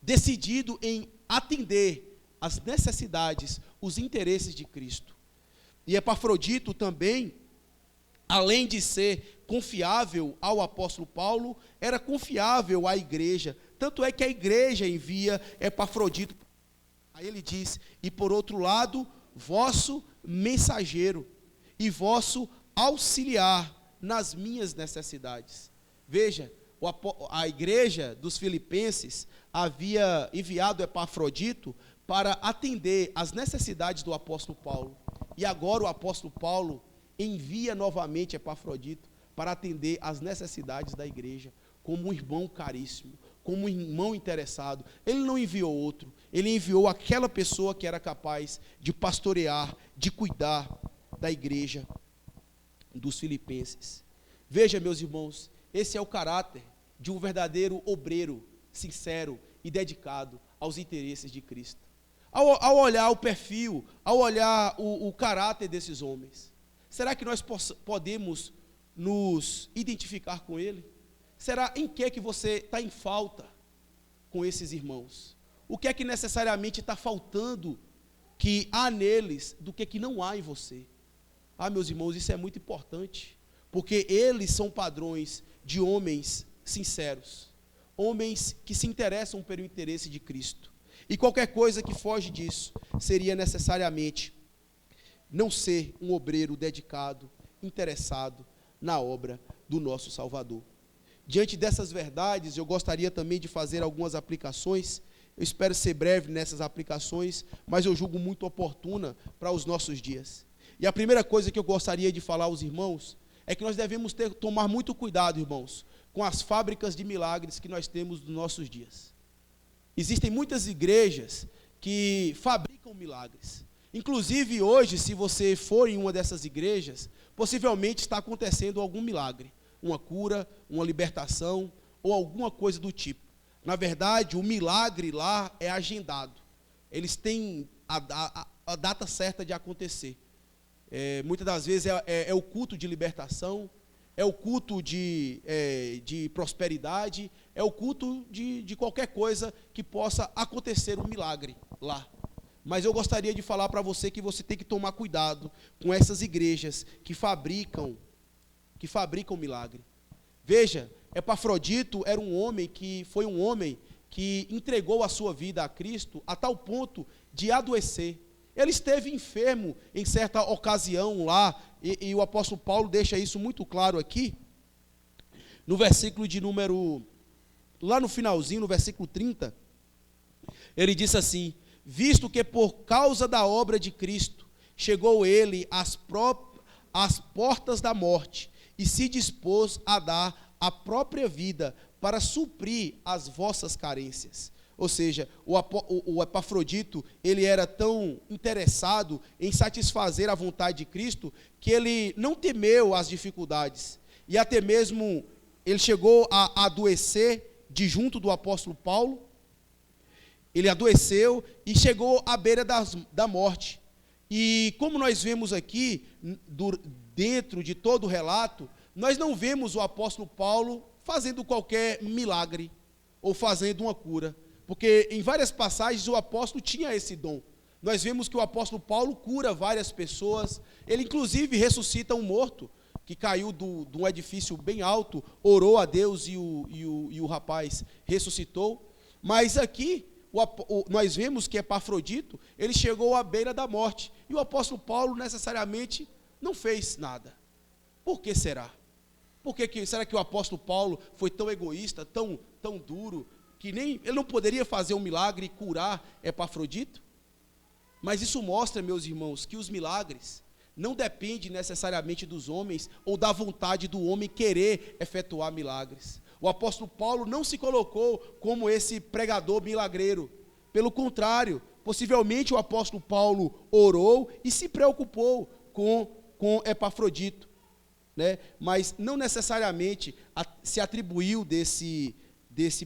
decidido em atender as necessidades, os interesses de Cristo. E Epafrodito também, além de ser confiável ao apóstolo Paulo, era confiável à igreja. Tanto é que a igreja envia Epafrodito. Aí ele diz: e por outro lado, vosso mensageiro e vosso auxiliar nas minhas necessidades. Veja, a igreja dos Filipenses havia enviado Epafrodito para atender às necessidades do apóstolo Paulo. E agora o apóstolo Paulo envia novamente Epafrodito para atender às necessidades da igreja, como um irmão caríssimo, como um irmão interessado. Ele não enviou outro, ele enviou aquela pessoa que era capaz de pastorear, de cuidar da igreja dos Filipenses. Veja, meus irmãos, esse é o caráter de um verdadeiro obreiro, sincero e dedicado aos interesses de Cristo. Ao olhar o perfil, ao olhar o caráter desses homens, será que nós podemos nos identificar com ele? Será em que você está em falta com esses irmãos? O que é que necessariamente está faltando que há neles do que não há em você? Meus irmãos, isso é muito importante, porque eles são padrões de homens sinceros, homens que se interessam pelo interesse de Cristo. E qualquer coisa que foge disso seria necessariamente não ser um obreiro dedicado, interessado na obra do nosso Salvador. Diante dessas verdades, eu gostaria também de fazer algumas aplicações. Eu espero ser breve nessas aplicações, mas eu julgo muito oportuna para os nossos dias. E a primeira coisa que eu gostaria de falar aos irmãos é que nós devemos tomar muito cuidado, irmãos, com as fábricas de milagres que nós temos nos nossos dias. Existem muitas igrejas que fabricam milagres. Inclusive hoje, se você for em uma dessas igrejas, possivelmente está acontecendo algum milagre, uma cura, uma libertação ou alguma coisa do tipo. Na verdade, o milagre lá é agendado. Eles têm a data certa de acontecer. Muitas das vezes é o culto de libertação, é o culto de prosperidade, é o culto de qualquer coisa que possa acontecer um milagre lá. Mas eu gostaria de falar para você que você tem que tomar cuidado com essas igrejas que fabricam milagre. Veja, Epafrodito era foi um homem que entregou a sua vida a Cristo a tal ponto de adoecer. Ele esteve enfermo em certa ocasião lá, e o apóstolo Paulo deixa isso muito claro aqui, no versículo de número, lá no finalzinho, no versículo 30, ele diz assim: visto que por causa da obra de Cristo, chegou ele às portas da morte, e se dispôs a dar a própria vida para suprir as vossas carências. Ou seja, o Epafrodito, ele era tão interessado em satisfazer a vontade de Cristo, que ele não temeu as dificuldades, e até mesmo ele chegou a adoecer de junto do apóstolo Paulo. Ele adoeceu e chegou à beira da morte. E como nós vemos aqui, dentro de todo o relato, nós não vemos o apóstolo Paulo fazendo qualquer milagre ou fazendo uma cura, porque em várias passagens o apóstolo tinha esse dom. Nós vemos que o apóstolo Paulo cura várias pessoas, ele inclusive ressuscita um morto que caiu de um edifício bem alto, orou a Deus e o rapaz ressuscitou. Mas aqui nós vemos que Epafrodito, ele chegou à beira da morte, e o apóstolo Paulo necessariamente não fez nada. Por que será? Será que o apóstolo Paulo foi tão egoísta, tão duro, que nem ele não poderia fazer um milagre e curar Epafrodito? Mas isso mostra, meus irmãos, que os milagres não dependem necessariamente dos homens ou da vontade do homem querer efetuar milagres. O apóstolo Paulo não se colocou como esse pregador milagreiro. Pelo contrário, possivelmente o apóstolo Paulo orou e se preocupou com Epafrodito, né? Mas não necessariamente se atribuiu desse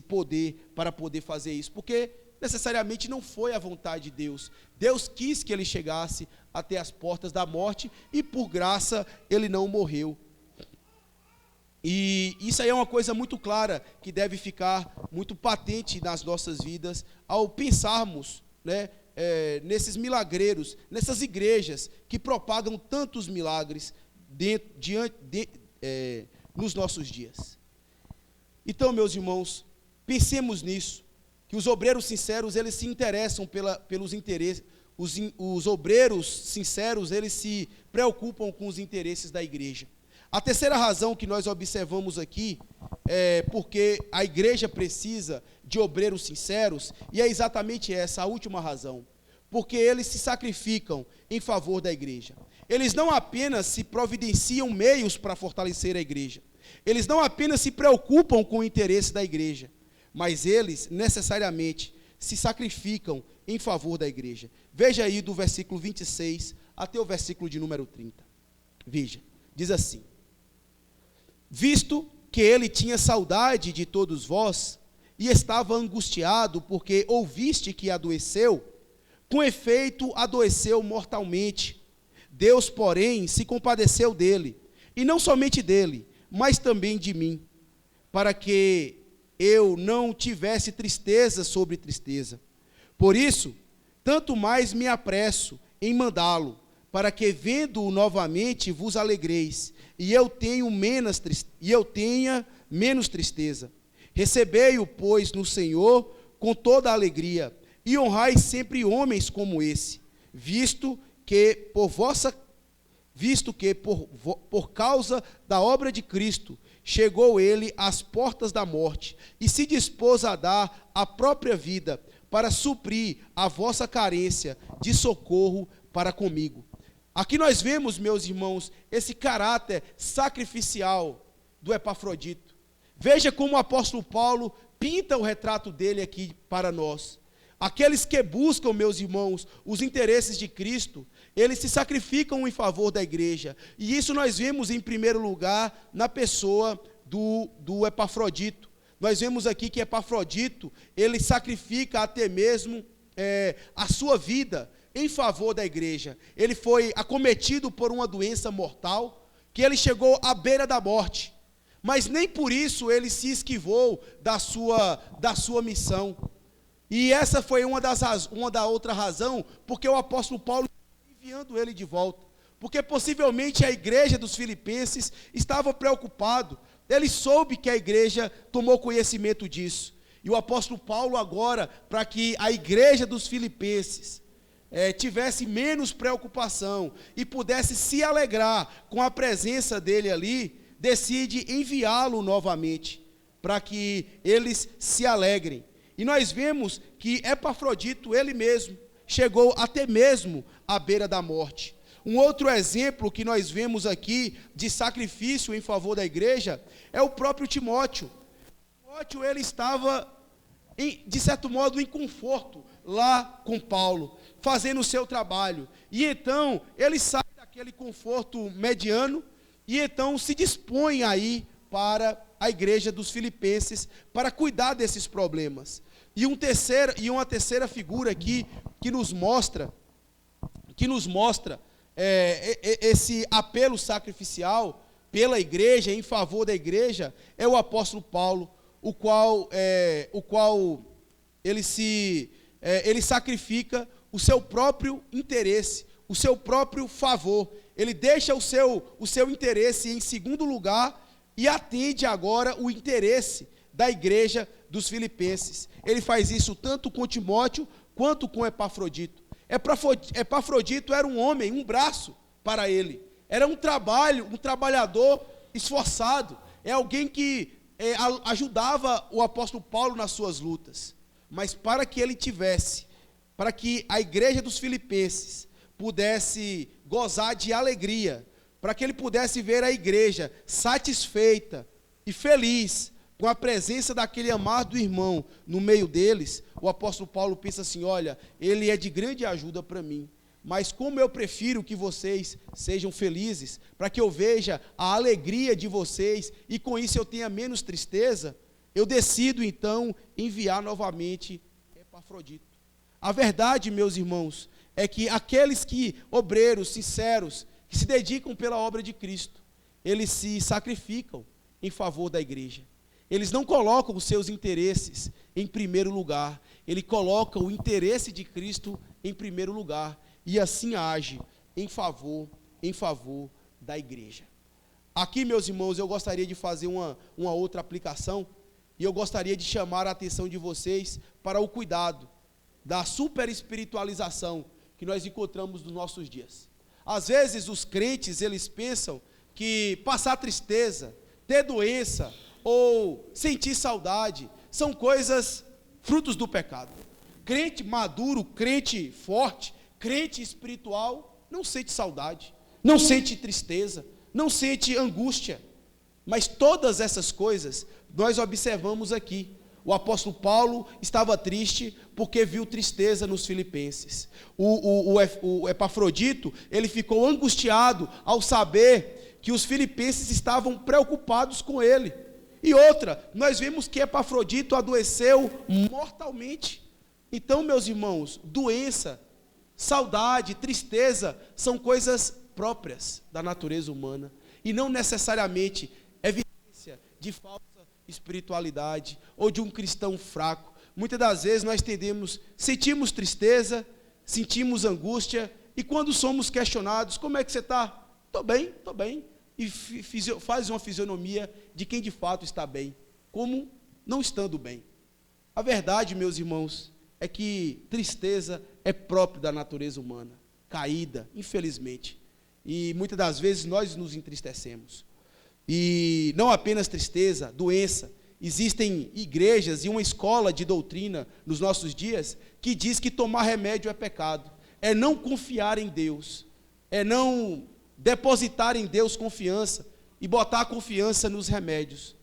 poder para poder fazer isso, porque necessariamente não foi a vontade de Deus. Deus quis que ele chegasse até as portas da morte, e por graça ele não morreu. E isso aí é uma coisa muito clara, que deve ficar muito patente nas nossas vidas, ao pensarmos, né, nesses nessas igrejas que propagam tantos milagres nos nossos dias. Então, meus irmãos, pensemos nisso, que os obreiros sinceros, eles se interessam pelos interesses, os obreiros sinceros, eles se preocupam com os interesses da igreja. A terceira razão que nós observamos aqui é porque a igreja precisa de obreiros sinceros, e é exatamente essa a última razão, porque eles se sacrificam em favor da igreja. Eles não apenas se providenciam meios para fortalecer a igreja, eles não apenas se preocupam com o interesse da igreja, mas eles necessariamente se sacrificam em favor da igreja. Veja aí do versículo 26 até o versículo de número 30. Veja, diz assim: visto que ele tinha saudade de todos vós, e estava angustiado, porque ouviste que adoeceu, com efeito adoeceu mortalmente. Deus, porém, se compadeceu dele, e não somente dele, mas também de mim, para que eu não tivesse tristeza sobre tristeza. Por isso, tanto mais me apresso em mandá-lo, para que, vendo-o novamente, vos alegreis, e eu tenha menos tristeza. Recebei-o, pois, no Senhor com toda a alegria, e honrai sempre homens como esse, visto que por causa da obra de Cristo, chegou ele às portas da morte, e se dispôs a dar a própria vida, para suprir a vossa carência de socorro para comigo. Aqui nós vemos, meus irmãos, esse caráter sacrificial do Epafrodito. Veja como o apóstolo Paulo pinta o retrato dele aqui para nós. Aqueles que buscam, meus irmãos, os interesses de Cristo, eles se sacrificam em favor da igreja. E isso nós vemos, em primeiro lugar, na pessoa do Epafrodito. Nós vemos aqui que Epafrodito, ele sacrifica até mesmo a sua vida em favor da igreja. Ele foi acometido por uma doença mortal, que ele chegou à beira da morte, mas nem por isso ele se esquivou da sua missão. E essa foi uma da outra razão, porque o apóstolo Paulo está enviando ele de volta, porque possivelmente a igreja dos filipenses estava preocupado. Ele soube que a igreja tomou conhecimento disso. E o apóstolo Paulo agora, para que a igreja dos filipenses tivesse menos preocupação e pudesse se alegrar com a presença dele ali, decide enviá-lo novamente, para que eles se alegrem. E nós vemos que Epafrodito, ele mesmo, chegou até mesmo à beira da morte. Um outro exemplo que nós vemos aqui de sacrifício em favor da igreja é o próprio Timóteo. Timóteo, ele estava, de certo modo, em conforto lá com Paulo, fazendo o seu trabalho. E então, ele sai daquele conforto mediano e então se dispõe aí para a igreja dos filipenses para cuidar desses problemas. E uma terceira figura aqui que nos mostra esse apelo sacrificial pela igreja, em favor da igreja, é o apóstolo Paulo, o qual ele sacrifica o seu próprio interesse, o seu próprio favor. Ele deixa o seu interesse em segundo lugar e atende agora o interesse da igreja dos filipenses. Ele faz isso tanto com Timóteo quanto com Epafrodito. Epafrodito era um homem, um braço para ele. Era um trabalhador esforçado. É alguém que ajudava o apóstolo Paulo nas suas lutas. Mas para que a igreja dos filipenses pudesse gozar de alegria, para que ele pudesse ver a igreja satisfeita e feliz com a presença daquele amado irmão no meio deles, o apóstolo Paulo pensa assim: olha, ele é de grande ajuda para mim, mas como eu prefiro que vocês sejam felizes, para que eu veja a alegria de vocês e com isso eu tenha menos tristeza, eu decido então enviar novamente Epafrodito. A verdade, meus irmãos, é que aqueles obreiros sinceros, que se dedicam pela obra de Cristo, eles se sacrificam em favor da igreja. Eles não colocam os seus interesses em primeiro lugar, ele coloca o interesse de Cristo em primeiro lugar, e assim age em favor da igreja. Aqui, meus irmãos, eu gostaria de fazer uma outra aplicação, e eu gostaria de chamar a atenção de vocês para o cuidado da superespiritualização que nós encontramos nos nossos dias. Às vezes os crentes, eles pensam que passar tristeza, ter doença ou sentir saudade são coisas frutos do pecado. Crente maduro, crente forte, crente espiritual não sente saudade, não sente tristeza, não sente angústia. Mas todas essas coisas nós observamos aqui. O apóstolo Paulo estava triste porque viu tristeza nos filipenses. O Epafrodito, ele ficou angustiado ao saber que os filipenses estavam preocupados com ele. E outra, nós vemos que Epafrodito adoeceu mortalmente. Então, meus irmãos, doença, saudade, tristeza são coisas próprias da natureza humana e não necessariamente evidência de falsa espiritualidade ou de um cristão fraco. Muitas das vezes nós sentimos tristeza, sentimos angústia, e quando somos questionados: como é que você está? Estou bem, e faz uma fisionomia de quem de fato está bem, como não estando bem. A verdade, meus irmãos, é que tristeza é próprio da natureza humana, caída, infelizmente, e muitas das vezes nós nos entristecemos. E não apenas tristeza, doença. Existem igrejas e uma escola de doutrina nos nossos dias que diz que tomar remédio é pecado, é não confiar em Deus, é não depositar em Deus confiança e botar a confiança nos remédios.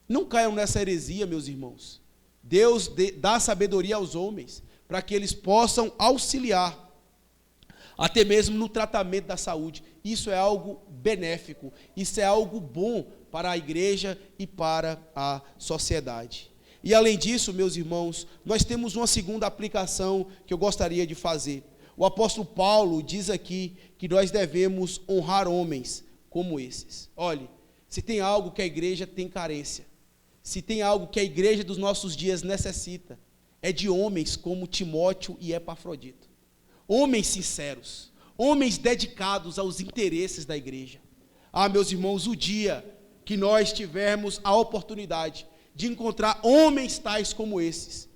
Não caiam nessa heresia, meus irmãos. Deus dá sabedoria aos homens para que eles possam auxiliar até mesmo no tratamento da saúde. Isso é algo benéfico, isso é algo bom para a igreja e para a sociedade. E além disso, meus irmãos, nós temos uma segunda aplicação que eu gostaria de fazer. O apóstolo Paulo diz aqui que nós devemos honrar homens como esses. Olhe, se tem algo que a igreja tem carência, se tem algo que a igreja dos nossos dias necessita, é de homens como Timóteo e Epafrodito. Homens sinceros, homens dedicados aos interesses da igreja. Meus irmãos, o dia que nós tivermos a oportunidade de encontrar homens tais como esses,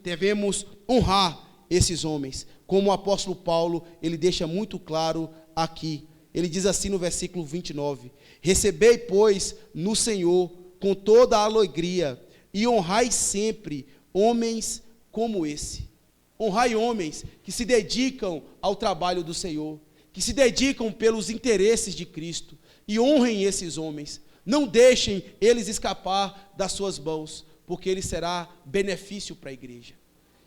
devemos honrar esses homens, como o apóstolo Paulo, ele deixa muito claro aqui. Ele diz assim no versículo 29, recebei, pois, no Senhor com toda a alegria, e honrai sempre homens como esse. Honrai homens que se dedicam ao trabalho do Senhor, que se dedicam pelos interesses de Cristo, e honrem esses homens. Não deixem eles escapar das suas mãos, porque ele será benefício para a igreja.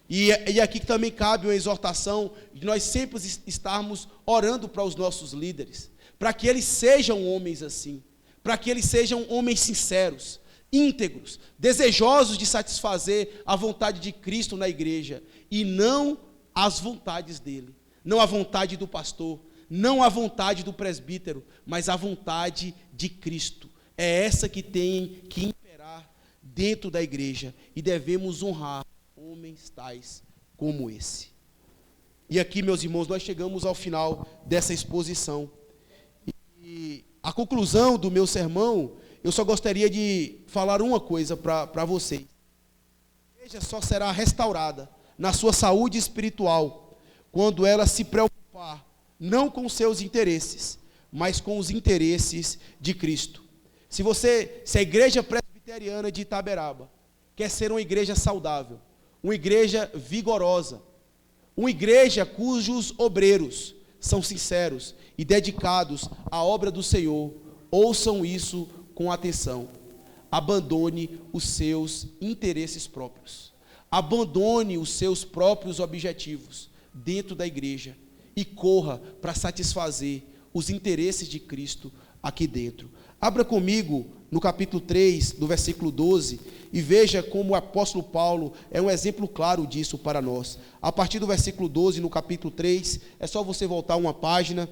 E aqui também cabe uma exortação de nós sempre estarmos orando para os nossos líderes, para que eles sejam homens assim, para que eles sejam homens sinceros, íntegros, desejosos de satisfazer a vontade de Cristo na igreja, e não as vontades dele, não a vontade do pastor, não a vontade do presbítero, mas a vontade de Cristo. É essa que tem que imperar dentro da igreja, e devemos honrar homens tais como esse. E aqui, meus irmãos, nós chegamos ao final dessa exposição. E a conclusão do meu sermão, eu só gostaria de falar uma coisa para vocês. A igreja só será restaurada na sua saúde espiritual quando ela se preocupar não com seus interesses, mas com os interesses de Cristo. Se a igreja presbiteriana de Itaberaba quer ser uma igreja saudável, uma igreja vigorosa, uma igreja cujos obreiros são sinceros e dedicados à obra do Senhor, ouçam isso com atenção. Abandone os seus interesses próprios. Abandone os seus próprios objetivos dentro da igreja e corra para satisfazer os interesses de Cristo aqui dentro. Abra comigo no capítulo 3, do versículo 12, e veja como o apóstolo Paulo é um exemplo claro disso para nós. A partir do versículo 12, no capítulo 3, é só você voltar uma página,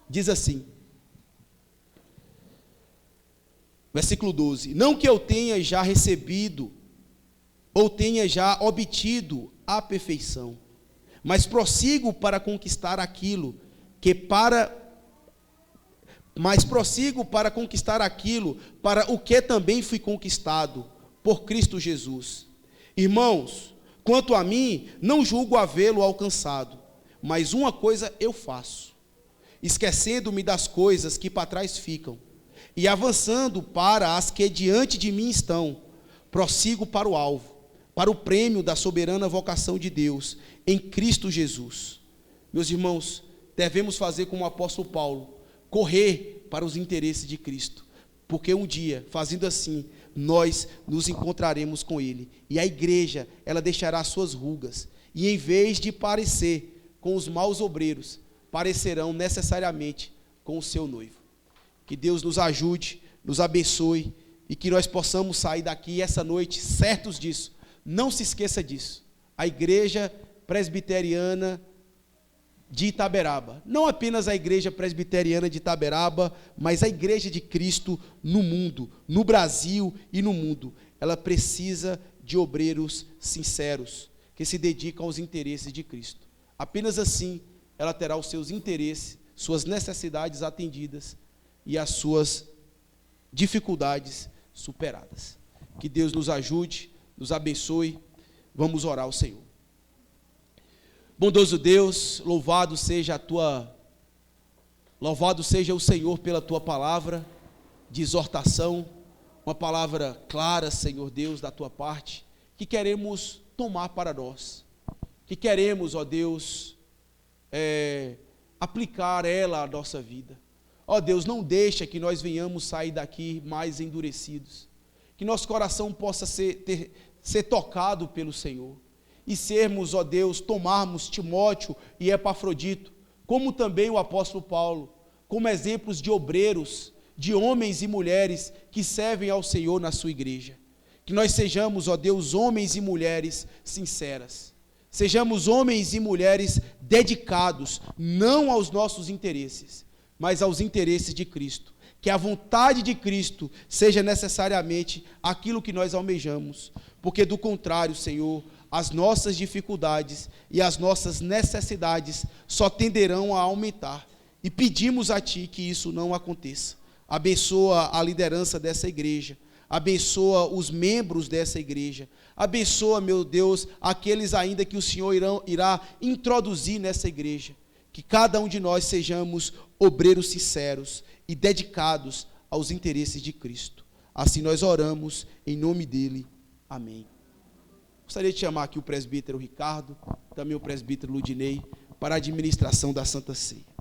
diz assim, versículo 12, não que eu tenha já recebido, ou tenha já obtido a perfeição, mas prossigo para conquistar aquilo para o que também fui conquistado por Cristo Jesus. Irmãos, quanto a mim, não julgo havê-lo alcançado, mas uma coisa eu faço, esquecendo-me das coisas que para trás ficam, e avançando para as que diante de mim estão, prossigo para o alvo, para o prêmio da soberana vocação de Deus, em Cristo Jesus. Meus irmãos, devemos fazer como o apóstolo Paulo, correr para os interesses de Cristo, porque um dia, fazendo assim, nós nos encontraremos com Ele, e a igreja, ela deixará suas rugas, e em vez de parecer com os maus obreiros, parecerão necessariamente com o seu noivo. Que Deus nos ajude, nos abençoe, e que nós possamos sair daqui essa noite certos disso. Não se esqueça disso. A igreja presbiteriana de Itaberaba, não apenas a igreja presbiteriana de Itaberaba, mas a igreja de Cristo no mundo, no Brasil e no mundo, ela precisa de obreiros sinceros, que se dedicam aos interesses de Cristo. Apenas assim, ela terá os seus interesses, suas necessidades atendidas e as suas dificuldades superadas. Que Deus nos ajude, nos abençoe. Vamos orar ao Senhor. Bondoso Deus, louvado seja o Senhor pela tua palavra de exortação, uma palavra clara, Senhor Deus, da tua parte, que queremos tomar para nós, que queremos, ó Deus, aplicar ela à nossa vida. Ó Deus, não deixa que nós venhamos sair daqui mais endurecidos, que nosso coração possa ser tocado pelo Senhor, e sermos, ó Deus, tomarmos Timóteo e Epafrodito, como também o apóstolo Paulo, como exemplos de obreiros, de homens e mulheres que servem ao Senhor na sua igreja. Que nós sejamos, ó Deus, homens e mulheres sinceras, sejamos homens e mulheres dedicados, não aos nossos interesses, mas aos interesses de Cristo. Que a vontade de Cristo seja necessariamente aquilo que nós almejamos, porque do contrário, Senhor, as nossas dificuldades e as nossas necessidades só tenderão a aumentar. E pedimos a Ti que isso não aconteça. Abençoa a liderança dessa igreja, abençoa os membros dessa igreja, abençoa, meu Deus, aqueles ainda que o Senhor irá introduzir nessa igreja. Que cada um de nós sejamos obreiros sinceros e dedicados aos interesses de Cristo. Assim nós oramos, em nome dele. Amém. Gostaria de chamar aqui o presbítero Ricardo, também o presbítero Ludinei, para a administração da Santa Ceia.